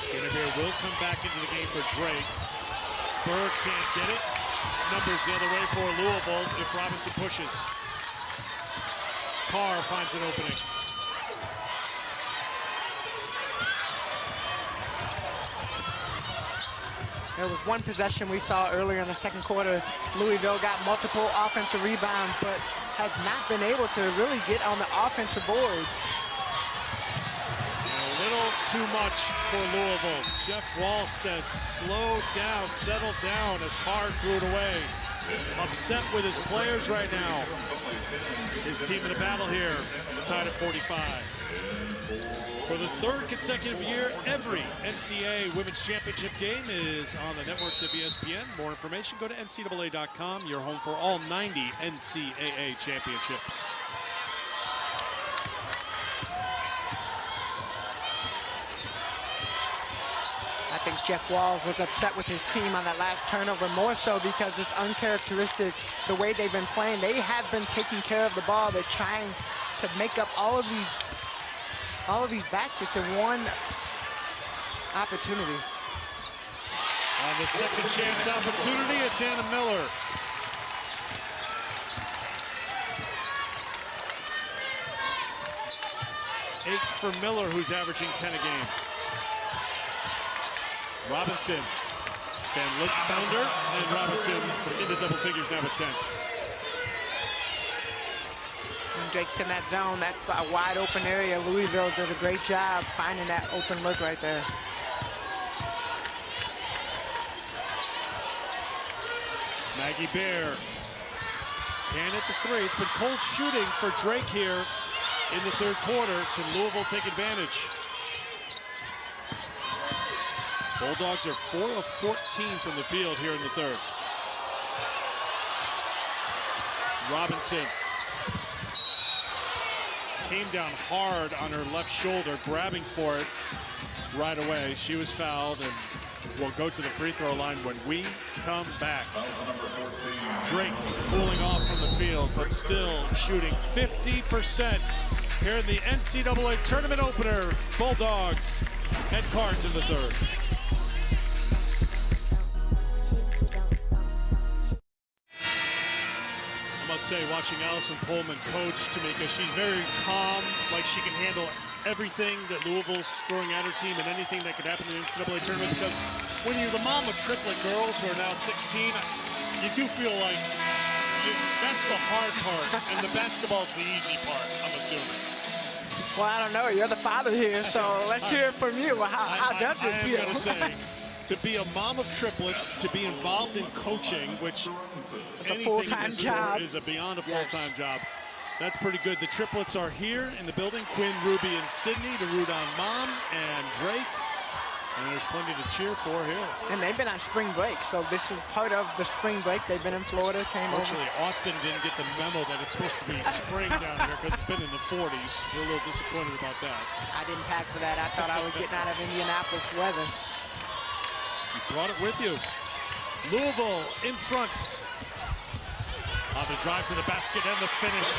Dinnebeer will come back into the game for Drake. Berg can't get it. Numbers the other way for Louisville if Robinson pushes. Carr finds an opening. There was one possession we saw earlier in the second quarter. Louisville got multiple offensive rebounds, but has not been able to really get on the offensive boards. A little too much for Louisville. Jeff Walsh says, slow down, settle down as Carr threw it away. Upset with his players right now. His team in the battle here, tied at 45. For the 3rd consecutive year, every NCAA Women's Championship game is on the networks of ESPN. More information, go to NCAA.com, your home for all 90 NCAA championships. I think Jeff Walls was upset with his team on that last turnover, more so because it's uncharacteristic the way they've been playing. They have been taking care of the ball. They're trying to make up all of these baskets in one opportunity. On the second chance opportunity, it's Anna Miller. Eight for Miller, who's averaging 10 a game. Robinson, Van Lith found her, and Robinson into double figures now with 10. Drake's in that zone. That's a wide open area. Louisville does a great job finding that open look right there. Maggie Bear can hit the three. It's been cold shooting for Drake here in the third quarter. Can Louisville take advantage? Bulldogs are 4 of 14 from the field here in the third. Robinson came down hard on her left shoulder, grabbing for it right away. She was fouled and will go to the free throw line when we come back. Drake cooling off from the field, but still shooting 50% here in the NCAA tournament opener. Bulldogs head cards in the third. I must say, watching Allison Pullman coach Tamika, she's very calm, like she can handle everything that Louisville's throwing at her team and anything that could happen in the NCAA tournament, because when you're the mom of triplet girls who are now 16, you do feel like that's the hard part, and the basketball's the easy part, I'm assuming. Well, I don't know. You're the father here, so let's hear it from you. How does it feel? I'm going to say, to be a mom of triplets, to be involved in coaching, which a full-time job is a beyond a full-time job. That's pretty good. The triplets are here in the building. Quinn, Ruby, and Sydney to root on Mom and Drake. And there's plenty to cheer for here. And they've been on spring break, so this is part of the spring break. They've been in Florida, came Fortunately, over. Austin didn't get the memo that it's supposed to be spring down here because it's been in the 40s. We're a little disappointed about that. I didn't pack for that. I thought I was getting out of Indianapolis weather. You brought it with you. Louisville in front. On the drive to the basket and the finish.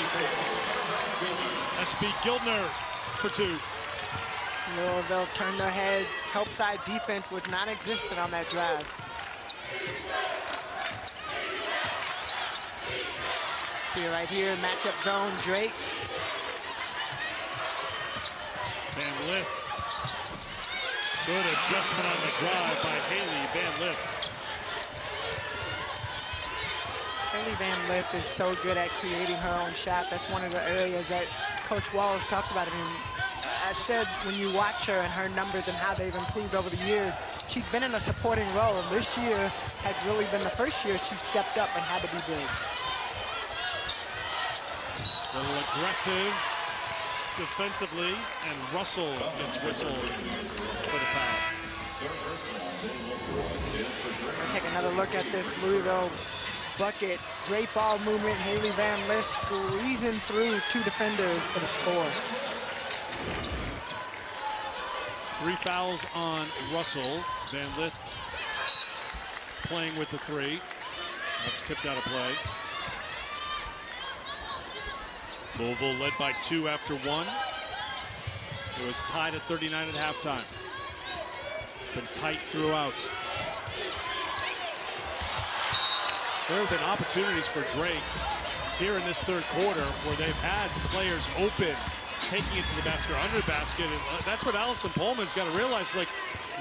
SB Gildner for two. Louisville turned their head. Help side defense was non-existent on that drive. See it right here, matchup zone, Drake. Van Lith. Good adjustment on the drive by Haley Van Lith. Haley Van Lith is so good at creating her own shot. That's one of the areas that Coach Wallace talked about. I mean, I said when you watch her and her numbers and how they've improved over the years, she's been in a supporting role. This year has really been the first year she stepped up and had to be big. A little aggressive defensively, and Russell gets whistled for the foul. We'll take another look at this Louisville bucket. Great ball movement. Haley Van Lith squeezing through two defenders for the score. 3 fouls on Russell. Van Lith playing with the 3. That's tipped out of play. Louisville led by 2 after 1. It was tied at 39 at halftime. It's been tight throughout. There have been opportunities for Drake here in this third quarter where they've had players open, taking it to the basket or under the basket. And that's what Allison Pullman's got to realize. Like,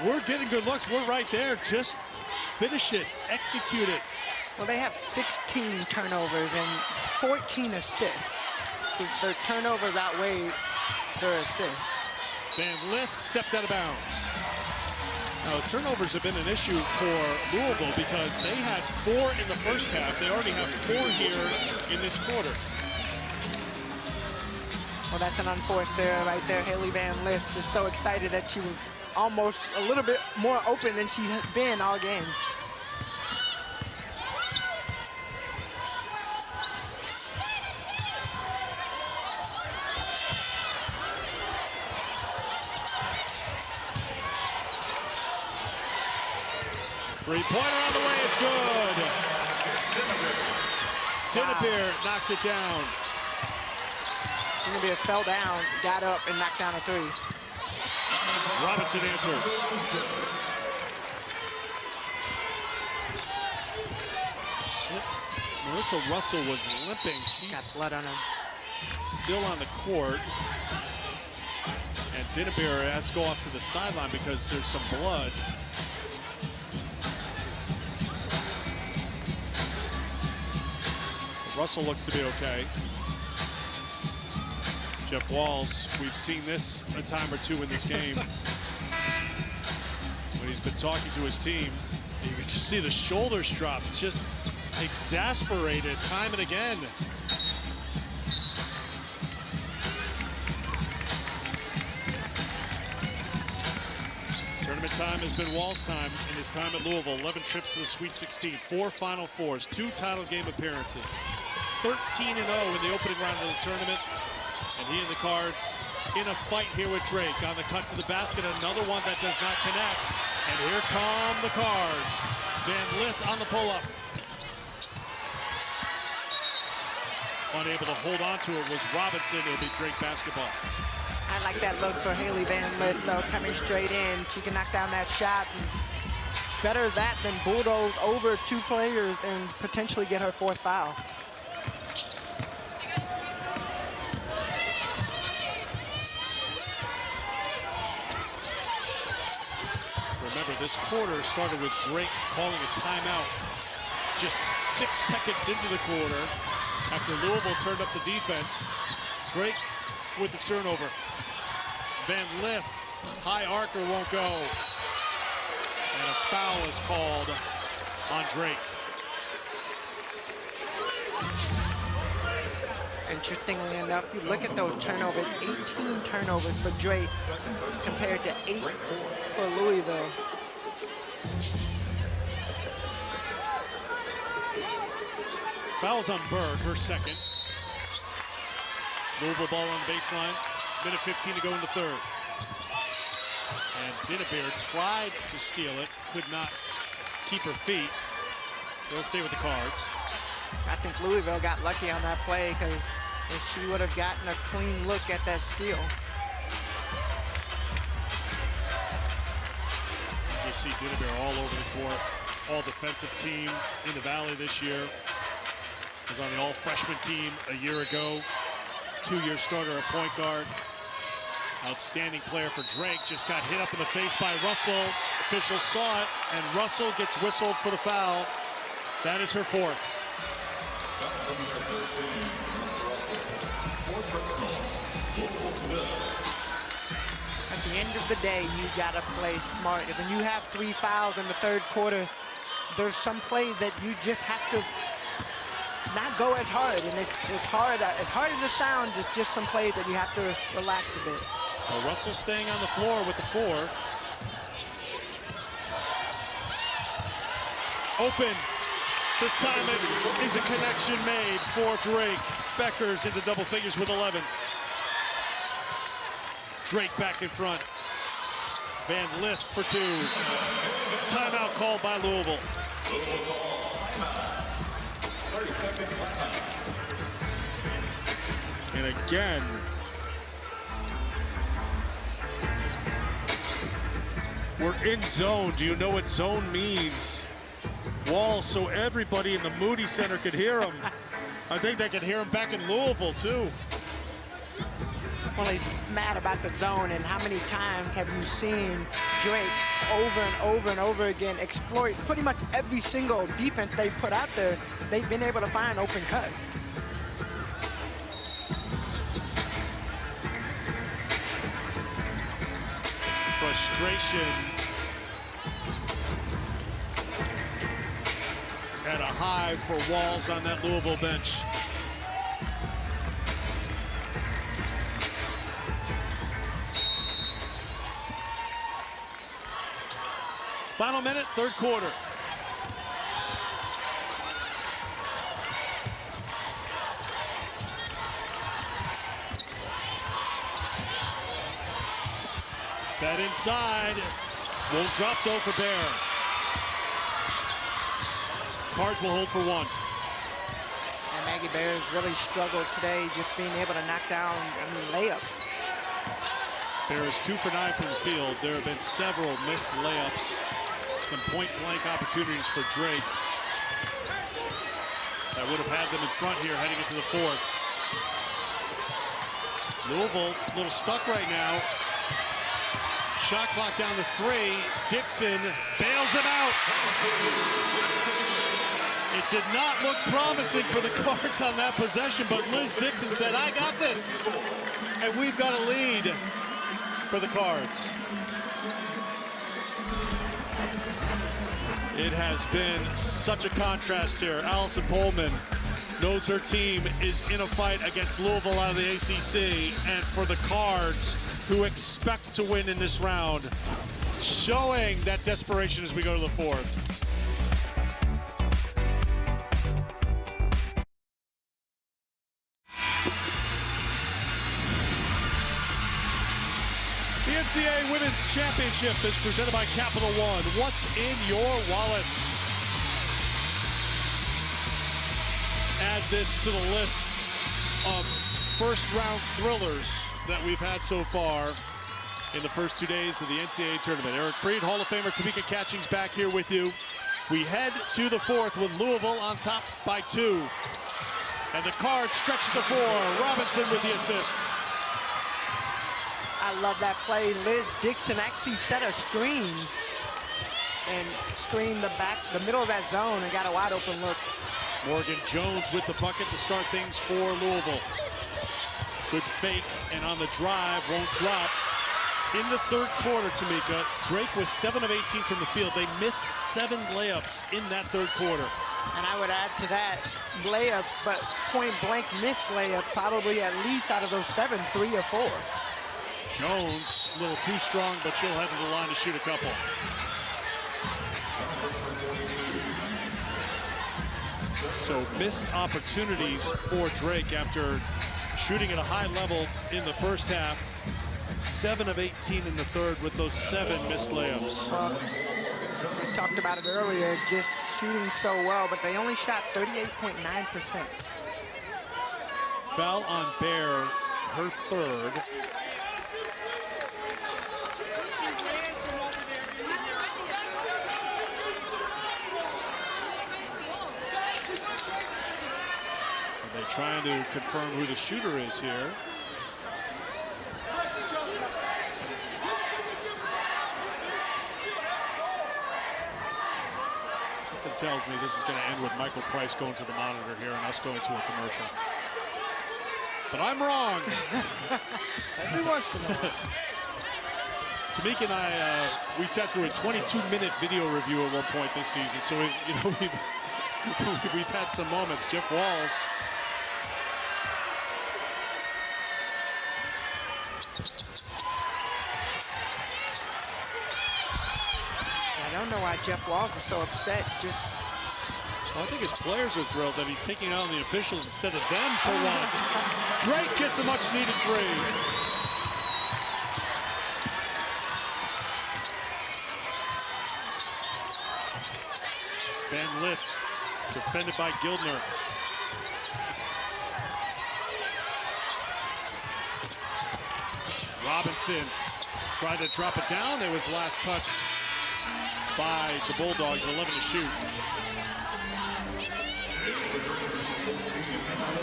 we're getting good looks. We're right there. Just finish it. Execute it. Well, they have 16 turnovers and 14 assists. So their turnovers outweigh their assists. Van Lith stepped out of bounds. Now, turnovers have been an issue for Louisville because they had 4 in the first half. They already have 4 here in this quarter. Well, that's an unforced error right there. Haley Van Lith just so excited that she was almost a little bit more open than she has been all game. Three-pointer on the way, it's good. Dinnebeer knocks it down. Dinnebeer fell down, got up, and knocked down a 3. Robinson answers. Marissa Russell was limping. She's got blood on her. Still on the court. And Dinnebeer has to go off to the sideline because there's some blood. Russell looks to be okay. Jeff Walls, we've seen this a time or two in this game. When he's been talking to his team, you can just see the shoulders drop, just exasperated time and again. Tournament time has been Wall's time in his time at Louisville. 11 trips to the Sweet 16, 4 Final Fours, 2 title game appearances. 13-0 in the opening round of the tournament. And he and the Cards in a fight here with Drake on the cut to the basket. Another one that does not connect. And here come the Cards. Van Lith on the pull-up. Unable to hold on to it was Robinson. It'll be Drake basketball. I like that look for Haley Van Lith, though, coming straight in. She can knock down that shot. And better that than bulldoze over 2 players and potentially get her 4th foul. Remember, this quarter started with Drake calling a timeout just 6 seconds into the quarter after Louisville turned up the defense. Drake with the turnover. Van Lith, high arcer won't go. And a foul is called on Drake. Interestingly enough, you look at those turnovers, 18 turnovers for Drake compared to 8 for Louisville. Fouls on Berg, her second. Louisville ball on the baseline. Minute 15 to go in the third. And Dinnebeer tried to steal it, could not keep her feet. They'll stay with the Cards. I think Louisville got lucky on that play because if she would have gotten a clean look at that steal. You see Dinnebeer all over the court. All defensive team in the Valley this year. Was on the all-freshman team a year ago. 2-year starter at point guard. Outstanding player for Drake. Just got hit up in the face by Russell. Officials saw it, and Russell gets whistled for the foul. That is her 4th. At the end of the day, you gotta play smart. When you have 3 fouls in the 3rd quarter, there's some plays that you just have to not go as hard, and it's hard. As hard as it sounds, it's just some plays that you have to relax a bit. Well, Russell staying on the floor with the 4. Open. This time it is a connection made for Drake. Beckers into double figures with 11. Drake back in front. Van Lith for 2. Timeout called by Louisville. Louisville calls timeout. 30-second timeout. And again, we're in zone. Do you know what zone means? Walls, so everybody in the Moody Center could hear him. I think they could hear him back in Louisville, too. Well, he's mad about the zone, and how many times have you seen Drake over and over and over again exploit pretty much every single defense they put out there? They've been able to find open cuts. Frustration at a high for Walls on that Louisville bench. Final minute, 3rd quarter. That inside won't drop though for Bear. Cards will hold for 1. And Maggie Bears really struggled today just being able to knock down layups. Bear is 2 for 9 from the field. There have been several missed layups. Some point-blank opportunities for Drake. That would have had them in front here heading into the 4th. Louisville a little stuck right now. Shot clock down to 3. Dixon bails him out. It did not look promising for the Cards on that possession, but Liz Dixon said, I got this. And we've got a lead for the Cards. It has been such a contrast here. Allison Pullman knows her team is in a fight against Louisville out of the ACC, and for the Cards, who expect to win in this round, showing that desperation as we go to the fourth. The NCAA Women's Championship is presented by Capital One. What's in your wallets? Add this to the list of first-round thrillers that we've had so far in the first 2 days of the NCAA tournament. Eric Freed, Hall of Famer Tamika Catchings back here with you. We head to the fourth with Louisville on top by 2. And the Cards stretch to 4. Robinson with the assist. I love that play. Liz Dixon actually set a screen and screened the middle of that zone and got a wide open look. Morgan Jones with the bucket to start things for Louisville. Good fake, and on the drive, won't drop. In the third quarter, Tamika, Drake was 7 of 18 from the field. They missed 7 layups in that third quarter. And I would add to that, layup, but point-blank missed layup, probably at least out of those 7, 3 or 4. Jones, a little too strong, but she'll head to the line to shoot a couple. So missed opportunities for Drake after shooting at a high level in the first half. 7 of 18 in the third with those 7 missed layups. We talked about it earlier, just shooting so well, but they only shot 38.9%. Foul on Bear, her third. They're trying to confirm who the shooter is here. Something tells me this is going to end with Michael Price going to the monitor here and us going to a commercial. But I'm wrong. Every once in a while. Tamika and I, we sat through a 22-minute video review at one point this season, so we've had some moments. Jeff Walls. I don't know why Jeff Walls is so upset. Well, I think his players are thrilled that he's taking out on the officials instead of them for once. Drake gets a much-needed 3. Van Lith, defended by Gildner. Robinson tried to drop it down. It was last touched by the Bulldogs, 11 to shoot.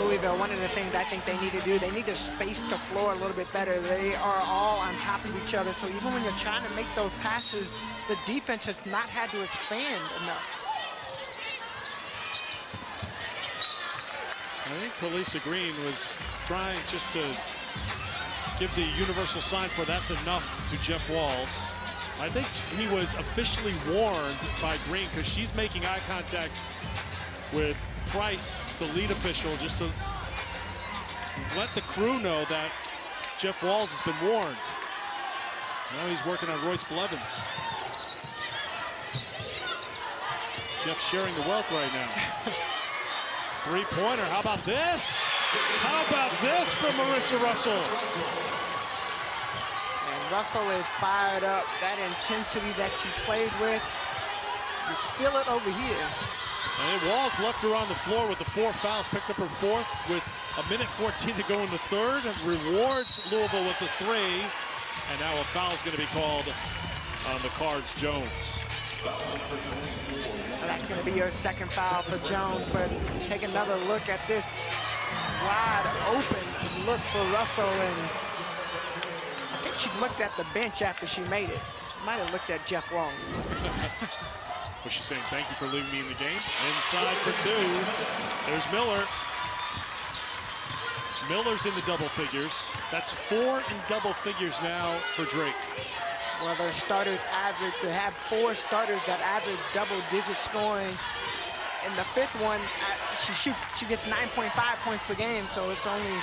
Louisville, one of the things I think they need to do, they need to space the floor a little bit better. They are all on top of each other, so even when you're trying to make those passes, the defense has not had to expand enough. I think Talisa Green was trying just to give the universal sign for that's enough to Jeff Walls. I think he was officially warned by Green because she's making eye contact with Price, the lead official, just to let the crew know that Jeff Walls has been warned. Now he's working on Royce Blevins. Jeff sharing the wealth right now. Three-pointer, how about this? How about this from Marissa Russell? And Russell is fired up. That intensity that she played with, you feel it over here. And Walls left her on the floor with the 4 fouls, picked up her 4th with 1:14 to go in the third, and rewards Louisville with the 3. And now a foul is going to be called on the Cards, Jones. That's going to be your second foul for Jones, but take another look at this wide open look for Russell, and I think she looked at the bench after she made it. Might have looked at Jeff Walls. But she's saying, thank you for leaving me in the game. Inside for two. There's Miller. Miller's in the double figures. That's 4 in double figures now for Drake. Well, their starters average, they have 4 starters that average double-digit scoring. In the 5th one, she gets 9.5 points per game, so it's only...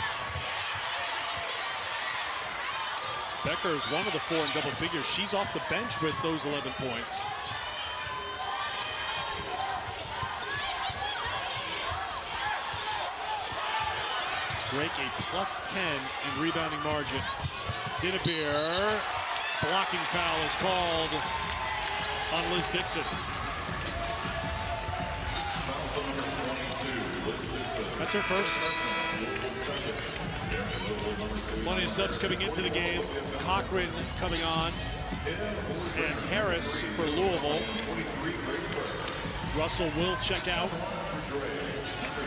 Becker is one of the 4 in double figures. She's off the bench with those 11 points. Drake a +10 in rebounding margin. Dinnebeer, blocking foul is called on Liz Dixon. That's her first. Plenty of subs coming into the game. Cochran coming on. And Harris for Louisville. Russell will check out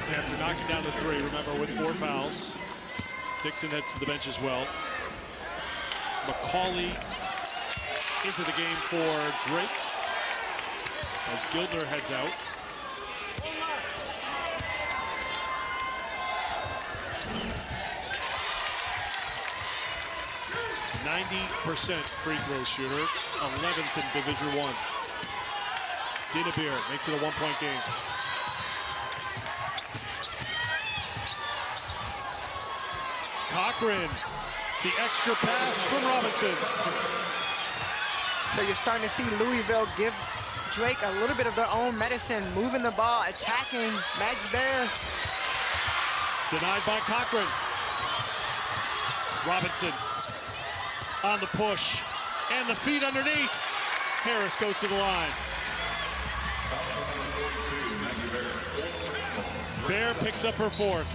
after knocking down the 3, remember, with 4 fouls. Dixon heads to the bench as well. McCauley into the game for Drake as Gildner heads out. %, free throw shooter, 11th in Division I. Dinnebeer makes it a 1-point game. Cochran, the extra pass from Robinson. So you're starting to see Louisville give Drake a little bit of their own medicine, moving the ball, attacking. Maggie Bear. Denied by Cochran. Robinson on the push, and the feet underneath. Harris goes to the line. Bear picks up her 4th.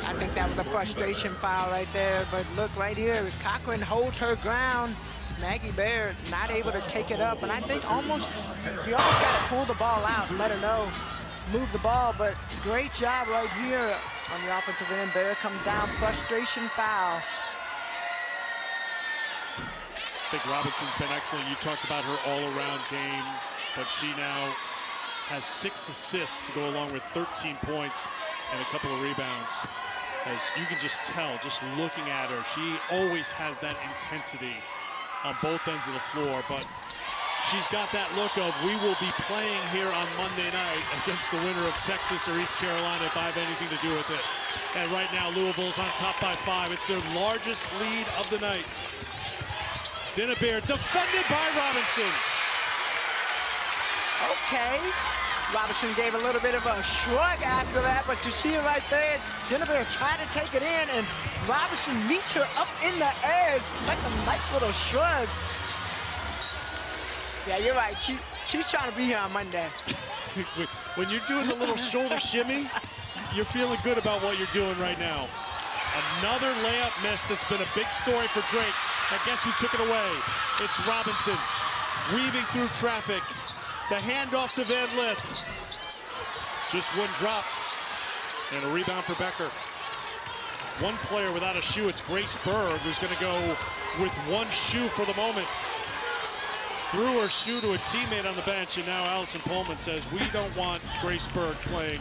I think that was a frustration foul right there, but look right here, Cochran holds her ground. Maggie Bear not able to take it up, and I think you almost got to pull the ball out and let her know, move the ball, but great job right here on the offensive end. Bear comes down, frustration foul. I think Robinson's been excellent. You talked about her all-around game, but she now has 6 assists to go along with 13 points and a couple of rebounds. As you can just tell, just looking at her, she always has that intensity on both ends of the floor, but she's got that look of, we will be playing here on Monday night against the winner of Texas or East Carolina if I have anything to do with it. And right now, Louisville's on top by 5. It's their largest lead of the night. Dinnebeer defended by Robinson. Okay. Robinson gave a little bit of a shrug after that, but you see it right there. Dinnebeer tried to take it in, and Robinson meets her up in the air, like a nice little shrug. Yeah, you're right. She's trying to be here on Monday. When you're doing the little shoulder shimmy, you're feeling good about what you're doing right now. Another layup miss that's been a big story for Drake. And guess who took it away? It's Robinson, weaving through traffic. The handoff to Van Lith. Just one drop. And a rebound for Becker. One player without a shoe, it's Grace Berg, who's going to go with one shoe for the moment. Threw her shoe to a teammate on the bench, and now Allison Pullman says, we don't want Grace Berg playing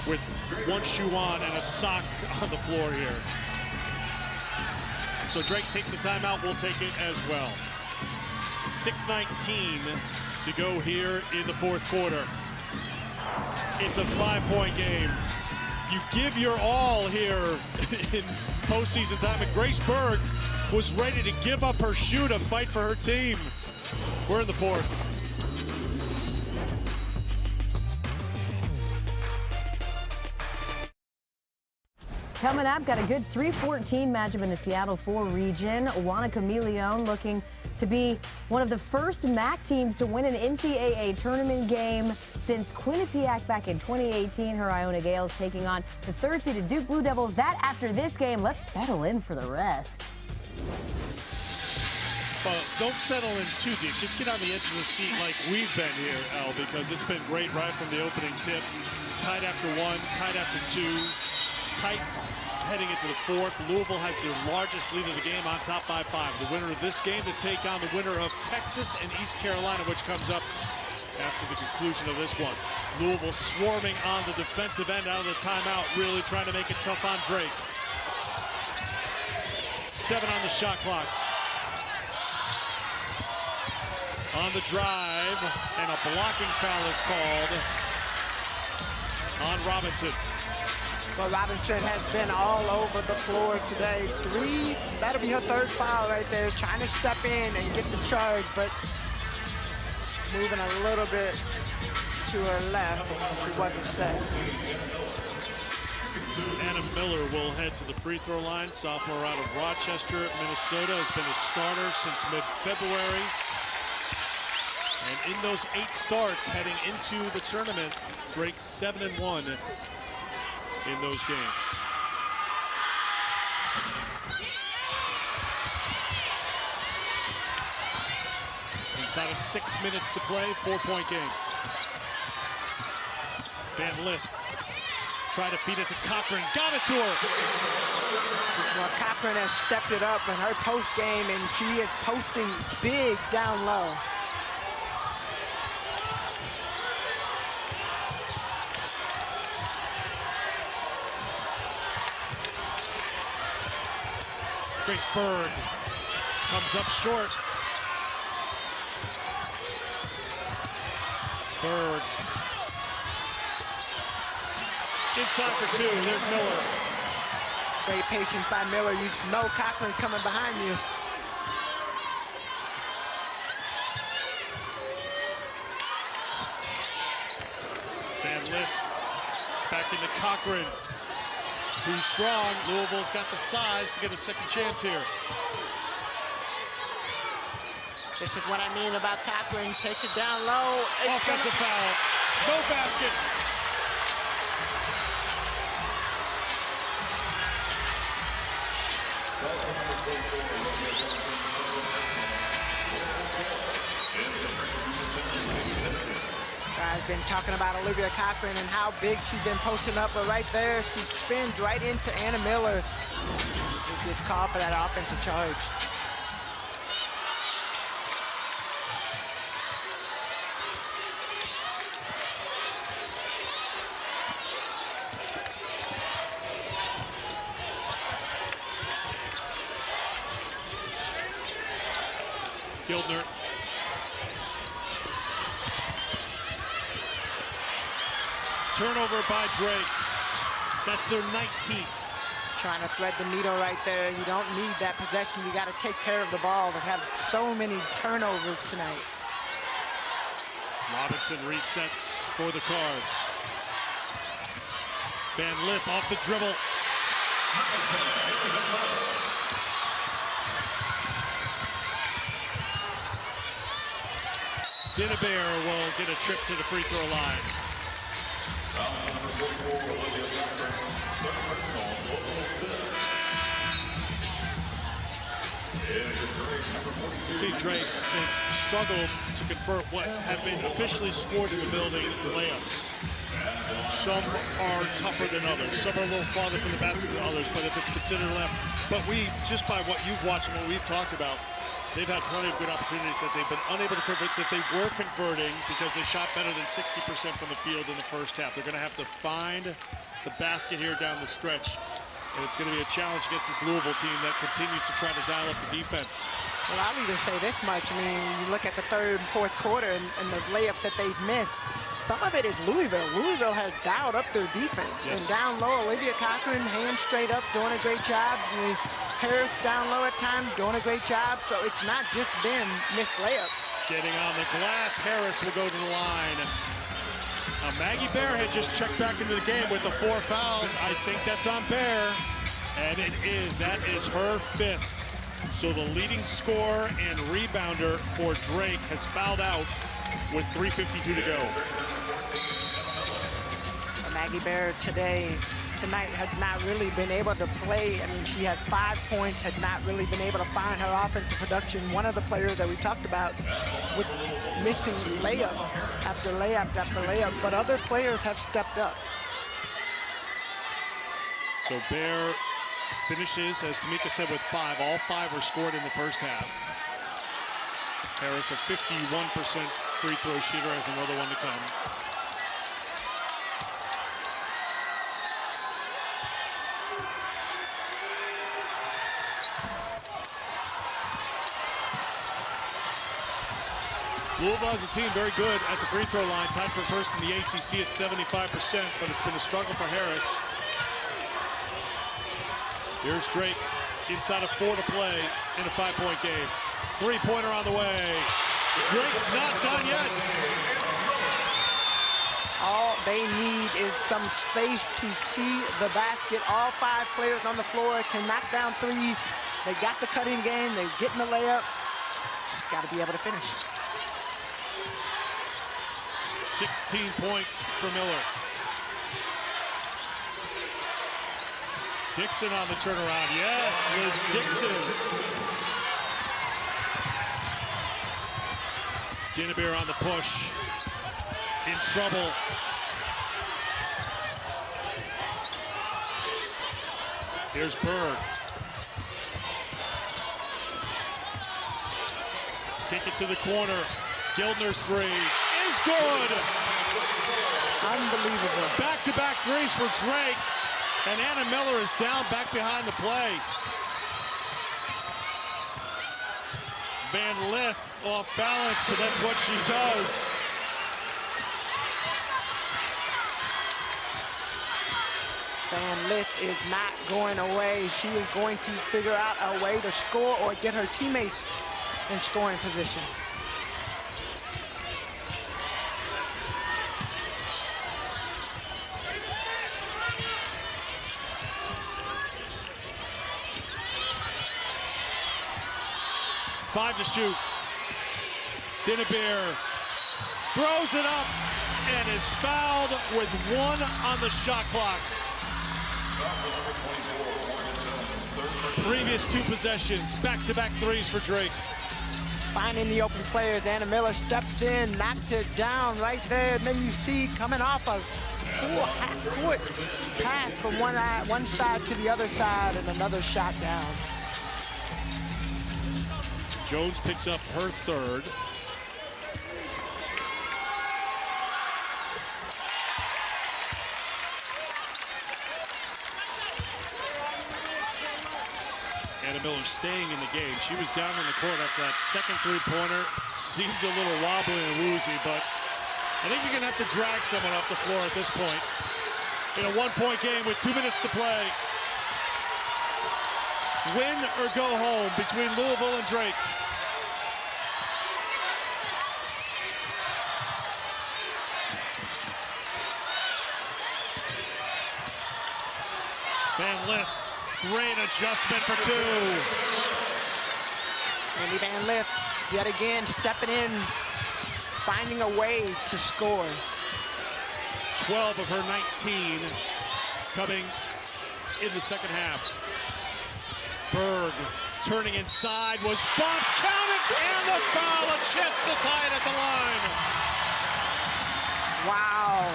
with one shoe on and a sock on the floor here. So Drake takes the timeout, we'll take it as well. 6:19 to go here in the 4th quarter. It's a 5-point game. You give your all here in postseason time, and Grace Berg was ready to give up her shoe to fight for her team. We're in the 4th. Coming up, got a good 3-14 matchup in the Seattle 4 region. Wanaka Leon looking to be one of the first MAC teams to win an NCAA tournament game since Quinnipiac back in 2018. Her Iona Gales taking on the 3rd-seeded Duke Blue Devils. That after this game. Let's settle in for the rest. Well, don't settle in too deep. Just get on the edge of the seat like we've been here, Al, because it's been great right from the opening tip. Tied after 1, tied after 2, tight heading into the fourth. Louisville has their largest lead of the game on top by 5. The winner of this game to take on the winner of Texas and East Carolina, which comes up after the conclusion of this one. Louisville swarming on the defensive end out of the timeout, really trying to make it tough on Drake. 7 on the shot clock. On the drive, and a blocking foul is called on Robinson. Well, Robinson has been all over the floor today. 3, that'll be her 3rd foul right there, trying to step in and get the charge, but moving a little bit to her left. She wasn't set. Anna Miller will head to the free throw line. Sophomore out of Rochester, Minnesota, has been a starter since mid-February. And in those 8 starts heading into the tournament, Drake 7-1 in those games. Inside of 6 minutes to play, 4-point game. Van Lith tried to feed it to Cochran, got it to her. Well, Cochran has stepped it up in her post game, and she is posting big down low. Grace Bird comes up short. Bird. Inside for 2, there's Miller. Great patience by Miller. You know Cochran coming behind you. Van Lith back into Cochran. Too strong. Louisville's got the size to get a second chance here. This is what I mean about Cochran. Takes it down low. Offensive foul. No basket. I've been talking about Olivia Cochran and how big she's been posting up, but right there, she spins right into Anna Miller. It's a good call for that offensive charge. Gildner. Turnover by Drake. That's their 19th. Trying to thread the needle right there. You don't need that possession. You got to take care of the ball. They have so many turnovers tonight. Robinson resets for the Cards. Van Lith off the dribble. Dinnebear will get a trip to the free throw line. See, Drake struggled to convert what have been officially scored in the building layups. Some are tougher than others. Some are a little farther from the basket than others, but if it's considered left. But we, just by what you've watched and what we've talked about, they've had plenty of good opportunities that they've been unable to convert, that they were converting because they shot better than 60% from the field in the first half. They're going to have to find the basket here down the stretch. And it's going to be a challenge against this Louisville team that continues to try to dial up the defense. Well, I'll even say this much. I mean, you look at the third and fourth quarter and the layups that they've missed. Some of it is Louisville. Louisville has dialed up their defense. Yes. And down low, Olivia Cochran, hands straight up, doing a great job. And Harris down low at times, doing a great job. So it's not just been missed layups. Getting on the glass, Harris will go to the line. Now, Maggie Bear had just checked back into the game with the 4 fouls. I think that's on Bear. And it is. That is her 5th. So the leading scorer and rebounder for Drake has fouled out with 3:52 to go. Maggie Bear tonight has not really been able to play. I mean, she had 5 points, had not really been able to find her offensive production. One of the players that we talked about with missing layup after layup after layup, but other players have stepped up. So Bear finishes, as Tamika said, with 5. All 5 were scored in the first half. Harris, a 51% free throw shooter, has another one to come. Louisville as a team very good at the free throw line, tied for first in the ACC at 75%, but it's been a struggle for Harris. Here's Drake inside of 4 to play in a 5-point game. 3-pointer on the way. Drake's not done yet. All they need is some space to see the basket. All 5 players on the floor can knock down 3. They got the cutting game. They're getting the layup. Got to be able to finish. 16 points for Miller. Dixon on the turnaround. Yes, Liz Dixon. Dinnebeer on the push. In trouble. Here's Berg. Kick it to the corner. Gildner's 3 is good. Unbelievable. Back-to-back threes for Drake. And Anna Miller is down back behind the play. Van Lith off balance, but that's what she does. Van Lith is not going away. She is going to figure out a way to score or get her teammates in scoring position. Five to shoot. Dinnebeer throws it up and is fouled with 1 on the shot clock. Previous 2 possessions, back-to-back threes for Drake. Finding the open players, Anna Miller steps in, knocks it down right there, and then you see coming off a full half-court pass from one side to the other side, and another shot down. Jones picks up her 3rd. Anna Miller staying in the game. She was down in the court after that second 3-pointer. Seemed a little wobbly and woozy, but I think you're going to have to drag someone off the floor at this point. In a 1-point game with 2 minutes to play. Win or go home between Louisville and Drake. Van Lith, great adjustment for 2. Andy Van Lith, yet again, stepping in, finding a way to score. 12 of her 19 coming in the second half. Berg turning inside, was bumped, counted, and the foul, a chance to tie it at the line. Wow.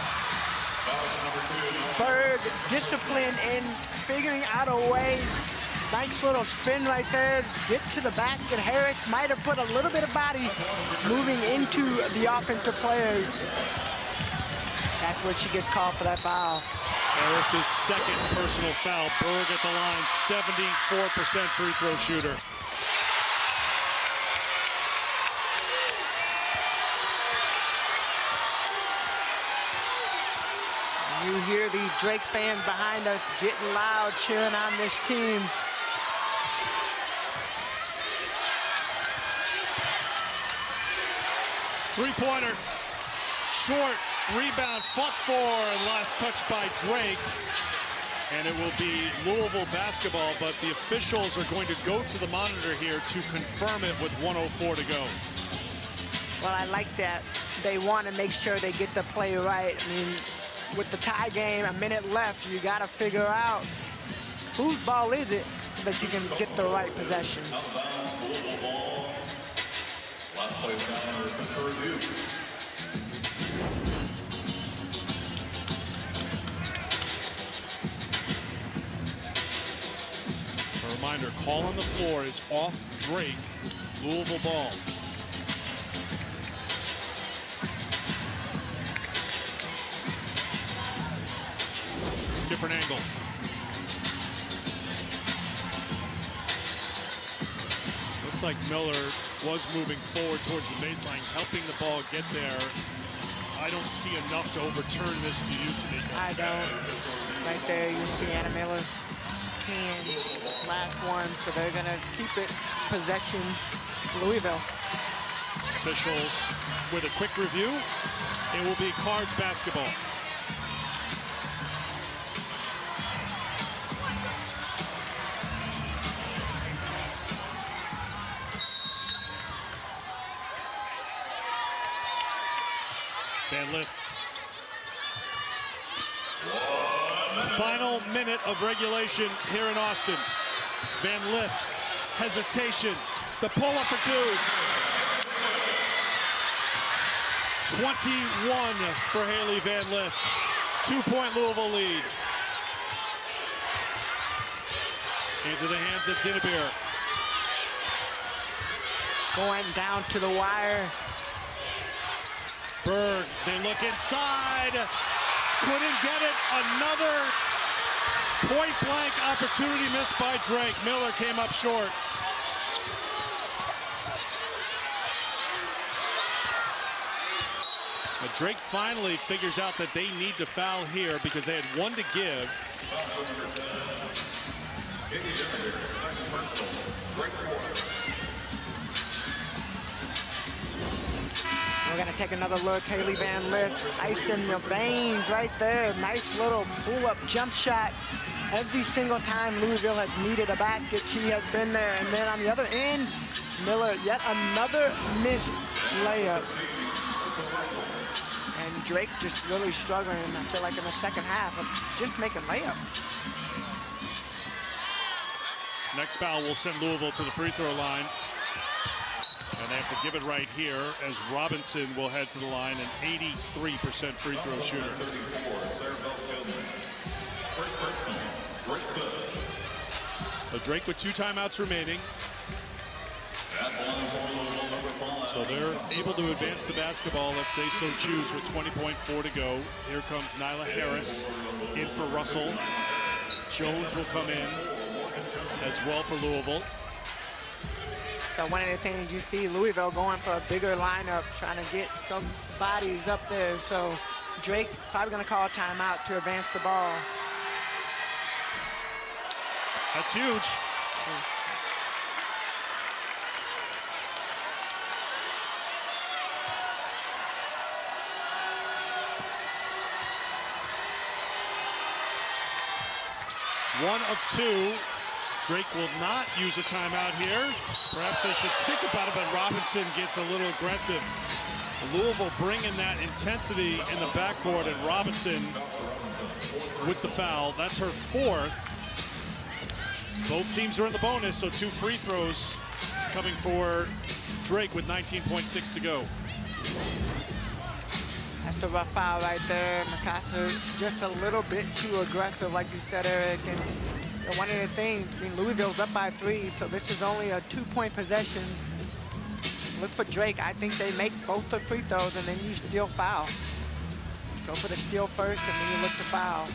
Berg disciplined in figuring out a way. Nice little spin right there. Get to the basket. Harris might have put a little bit of body moving into the offensive players. That's where she gets called for that foul. Harris's second personal foul. Berg at the line, 74% free throw shooter. You hear these Drake fans behind us getting loud, cheering on this team. Three-pointer, short, rebound, fought for, and last touch by Drake. And it will be Louisville basketball, but the officials are going to go to the monitor here to confirm it with 1:04 to go. Well, I like that. They want to make sure they get the play right. I mean, with the tie game, a minute left, you got to figure out whose ball is it that you can get the right possession. Last place down under official review. reminder, call on the floor is off Drake. Louisville ball. Different angle. Looks like Miller was moving forward towards the baseline, helping the ball get there. I don't see enough to overturn this. Do you, Tamika? I don't. Right there, you see Anna Miller hands, last one, so they're going to keep it possession Louisville. Officials with a quick review. It will be Cards basketball. Van Lith. Final minute of regulation here in Austin. Van Lith, hesitation, the pull-up for two. 21 for Haley Van Lith. 2-point Louisville lead. Into the hands of Dinnebeer. Going down to the wire. Berg, they look inside. Couldn't get it. Another point-blank opportunity missed by Drake. Miller came up short. But Drake finally figures out that they need to foul here because they had one to give. We're going to take another look. Haley Van Lith, ice in the veins right there. Nice little pull-up jump shot. Every single time Louisville has needed a basket, she has been there. And then on the other end, Miller, yet another missed layup. And Drake just really struggling, I feel like, in the second half of just making layups. Next foul will send Louisville to the free throw line. And they have to give it right here as Robinson will head to the line, an 83% free throw shooter. So Drake with 2 timeouts remaining. So they're able to advance the basketball if they so choose with 20.4 to go. Here comes Nyla Harris in for Russell. Jones will come in as well for Louisville. So one of the things you see Louisville going for a bigger lineup, trying to get some bodies up there. So Drake probably going to call a timeout to advance the ball. That's huge. One of 2. Drake will not use a timeout here. Perhaps they should think about it, but Robinson gets a little aggressive. Louisville bringing that intensity in the backcourt, and Robinson with the foul. That's her 4th. Both teams are in the bonus, so 2 free throws coming for Drake with 19.6 to go. That's the rough foul right there. Mikasa just a little bit too aggressive, like you said, Eric. And one of the things, I mean, Louisville's up by 3, so this is only a 2-point possession. Look for Drake. I think they make both the free throws, and then you steal foul. Go for the steal first, and then you look to foul.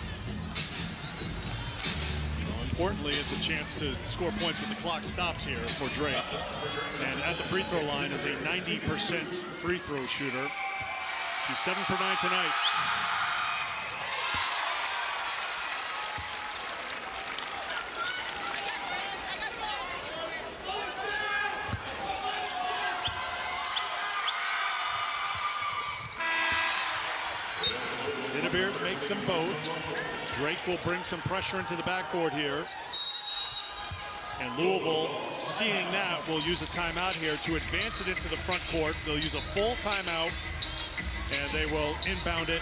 Importantly, it's a chance to score points when the clock stops here for Drake. And at the free throw line is a 90% free throw shooter. She's 7 for 9 tonight. Dinnebeer makes them both. Drake will bring some pressure into the backcourt here. And Louisville, seeing that, will use a timeout here to advance it into the front court. They'll use a full timeout, and they will inbound it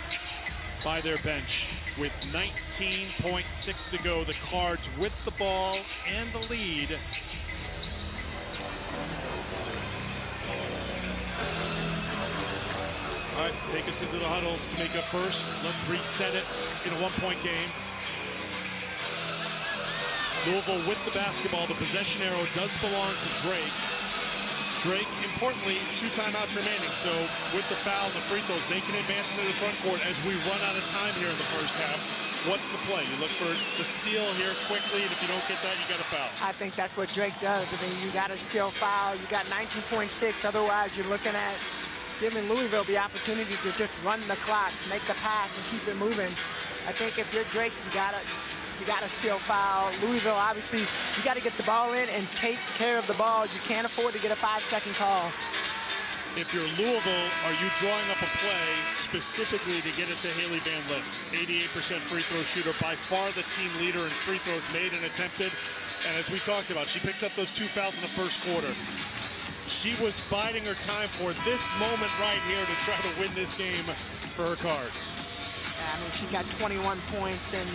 by their bench. With 19.6 to go, the Cards with the ball and the lead. All right, take us into the huddles. Tamika first. Let's reset it in a 1-point game. Louisville with the basketball. The possession arrow does belong to Drake. Drake, importantly, 2 timeouts remaining. So with the foul and the free throws, they can advance into the front court as we run out of time here in the first half. What's the play? You look for the steal here quickly, and if you don't get that, you got to foul. I think that's what Drake does. I mean, you got to steal foul. You got 19.6. Otherwise, you're looking at giving Louisville the opportunity to just run the clock, make the pass, and keep it moving. I think if you're Drake, you gotta steal foul. Louisville, obviously, you got to get the ball in and take care of the ball. You can't afford to get a 5-second call. If you're Louisville, are you drawing up a play specifically to get it to Haley Van Lith? 88% free throw shooter, by far the team leader in free throws made and attempted. And as we talked about, she picked up those 2 fouls in the first quarter. She was biding her time for this moment right here to try to win this game for her Cards. I mean, she got 21 points and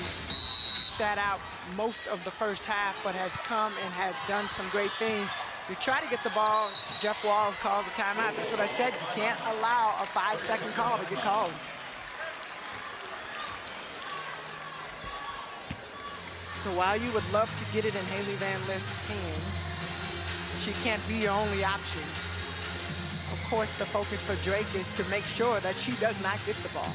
sat out most of the first half, but has come and has done some great things. You try to get the ball. Jeff Walls called the timeout. That's what I said. You can't allow a 5-second call to get called. So while you would love to get it in Haley Van Lith's hand, she can't be your only option. Of course, the focus for Drake is to make sure that she does not get the ball.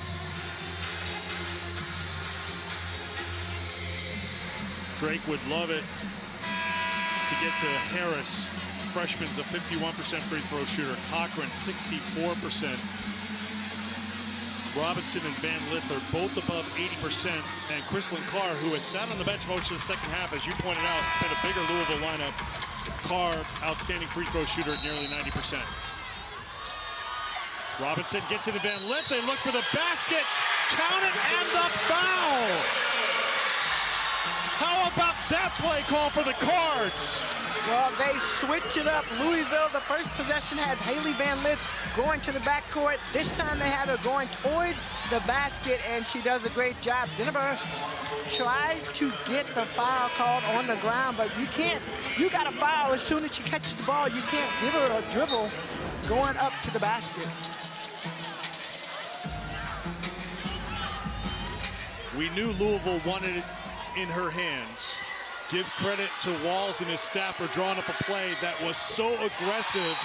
Drake would love it to get to Harris. Freshman's a 51% free throw shooter. Cochran, 64%. Robinson and Van Lith are both above 80%. And Chrislyn Carr, who has sat on the bench most of the second half, as you pointed out, been a bigger Louisville lineup. Carr, outstanding free throw shooter at nearly 90%. Robinson gets into Van Lith. They look for the basket. Count it, and the foul! How about that play call for the Cards? Well, they switch it up. Louisville, the first possession, has Haley Van Lith going to the backcourt. This time they have her going toward the basket, and she does a great job. Denver tries to get the foul called on the ground, but you can't. You got a foul as soon as she catches the ball. You can't give her a dribble going up to the basket. We knew Louisville wanted it in her hands. Give credit to Walls and his staff for drawing up a play that was so aggressive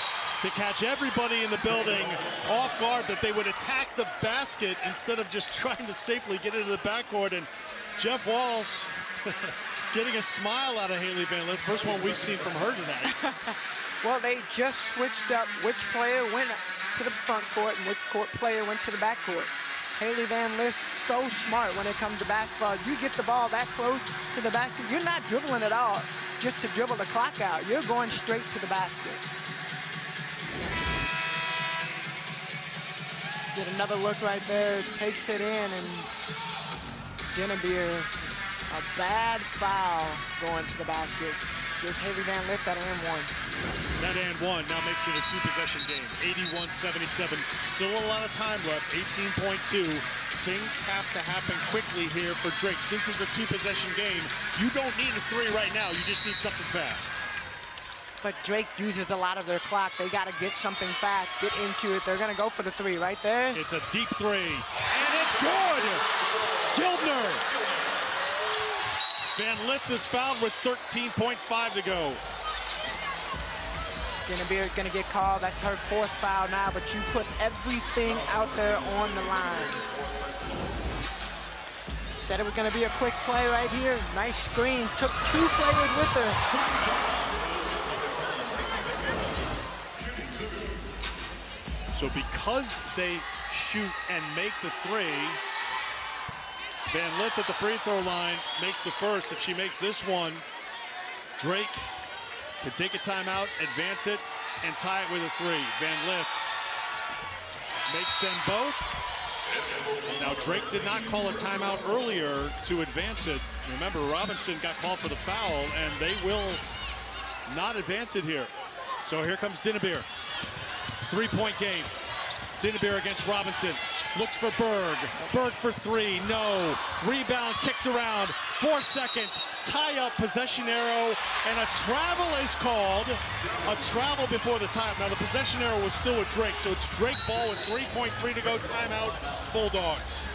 to catch everybody in the building off guard that they would attack the basket instead of just trying to safely get into the backcourt. And Jeff Walls getting a smile out of Haley Van Lith. First one we've seen from her tonight. Well, they just switched up which player went to the front court and which player went to the back court. Haley Van Lith, so smart when it comes to basketball. You get the ball that close to the basket, you're not dribbling at all just to dribble the clock out. You're going straight to the basket. Get another look right there, takes it in, and Genevieve, a bad foul going to the basket. Gives Haley Van Lith that and one. That and one now makes it a 2-possession game. 81-77. Still a lot of time left. 18.2. Things have to happen quickly here for Drake. Since it's a 2-possession game, you don't need a 3 right now. You just need something fast. But Drake uses a lot of their clock. They got to get something fast, get into it. They're going to go for the 3 right there. It's a deep 3. And it's good! Gildner! Van Lith is fouled with 13.5 to go. Genevieve going to get called. That's her 4th foul now, but you put everything out there on the line. Said it was going to be a quick play right here. Nice screen. Took 2 players with her. So because they shoot and make the 3, Van Lith at the free throw line makes the first. If she makes this one, Drake can take a timeout, advance it, and tie it with a 3. Van Lith makes them both. Now, Drake did not call a timeout earlier to advance it. Remember, Robinson got called for the foul, and they will not advance it here. So here comes Dinnebeer. 3-point game. Dinnebeer against Robinson. Looks for Berg. Berg for 3. No. Rebound kicked around. 4 seconds. Tie-up, possession arrow, and a travel is called. A travel before the time. Now, the possession arrow was still with Drake, so it's Drake ball with 3.3 to go. Timeout, Bulldogs.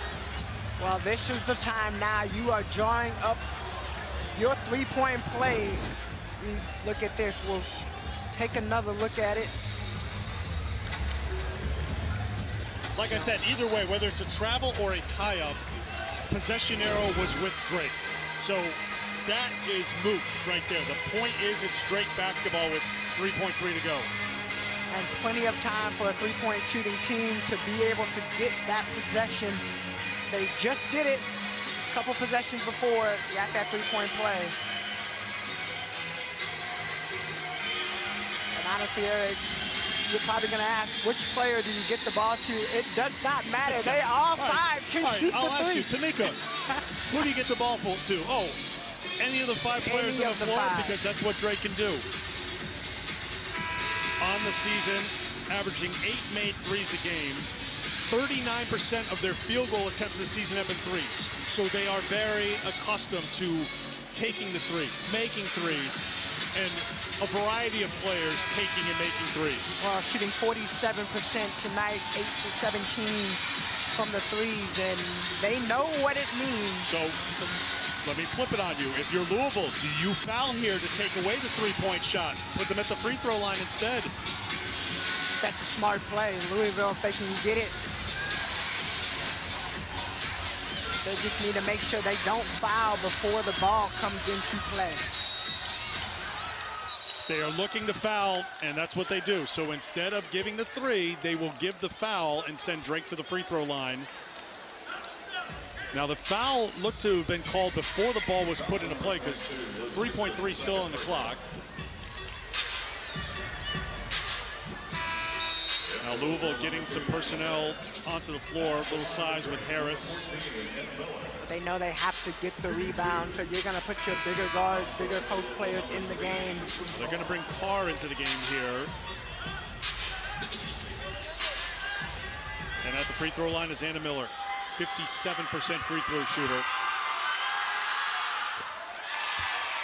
Well, this is the time now. You are drawing up your three-point play, we look at this, we'll take another look at it. Like I said, either way, whether it's a travel or a tie-up, possession arrow was with Drake. So that is moot right there. The point is it's Drake basketball with 3.3 to go. And plenty of time for a three-point shooting team to be able to get that possession. They just did it a couple possessions before, got that three-point play. And honestly, Eric, you're probably going to ask, which player do you get the ball to? It does not matter. They all five can shoot the I'll ask three. you, Tamika, who do you get the ball to? Oh, any of the five players on the floor, because that's what Drake can do. On the season, averaging 8 made threes a game. 39% of their field goal attempts this season have been threes. So they are very accustomed to taking the three, making threes, and a variety of players taking and making threes. Well, shooting 47% tonight, 8 for 17 from the threes, and they know what it means. So let me flip it on you. If you're Louisville, do you foul here to take away the three-point shot? Put them at the free throw line instead. That's a smart play. Louisville, if they can get it, they just need to make sure they don't foul before the ball comes into play. They are looking to foul, and that's what they do. So instead of giving the three, they will give the foul and send Drake to the free throw line. Now the foul looked to have been called before the ball was put into play, because 3.3 still on the clock. Now Louisville getting some personnel onto the floor, little size with Harris. They know they have to get the rebound, so you're going to put your bigger guards, bigger post players in the game. They're going to bring Carr into the game here. And at the free throw line is Anna Miller, 57% free throw shooter.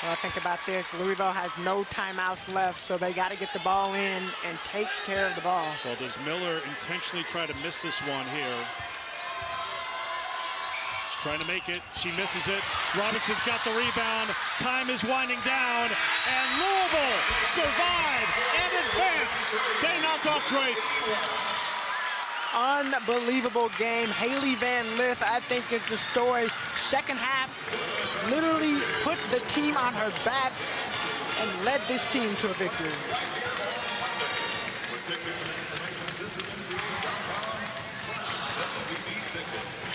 Well, think about this. Louisville has no timeouts left, so they got to get the ball in and take care of the ball. Well, does Miller intentionally try to miss this one here? She's trying to make it. She misses it. Robinson's got the rebound. Time is winding down, and Louisville survive and advance. They knock off Drake. Unbelievable game. Haley Van Lith, I think, is the story. Second half, literally put the team on her back and led this team to a victory. For tickets and information, visit NCAA.com/WB tickets.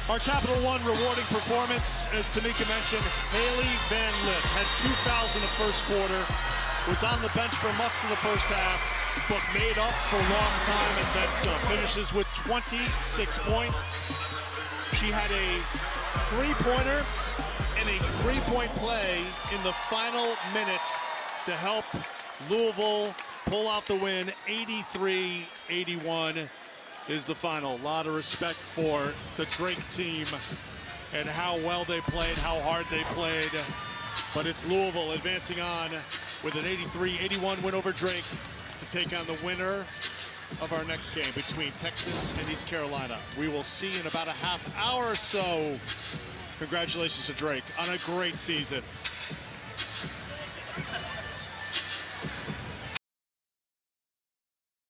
Our Capital One rewarding performance, as Tamika mentioned, Haley Van Lith had 2 fouls in the first quarter, was on the bench for much of the first half, but made up for lost time and then some. Finishes with 26 points. She had a three-pointer and a three-point play in the final minute to help Louisville pull out the win. 83-81 is the final. A lot of respect for the Drake team and how well they played, how hard they played. But it's Louisville advancing on with an 83-81 win over Drake to take on the winner of our next game between Texas and East Carolina. We will see in about a half hour or so. Congratulations to Drake on a great season.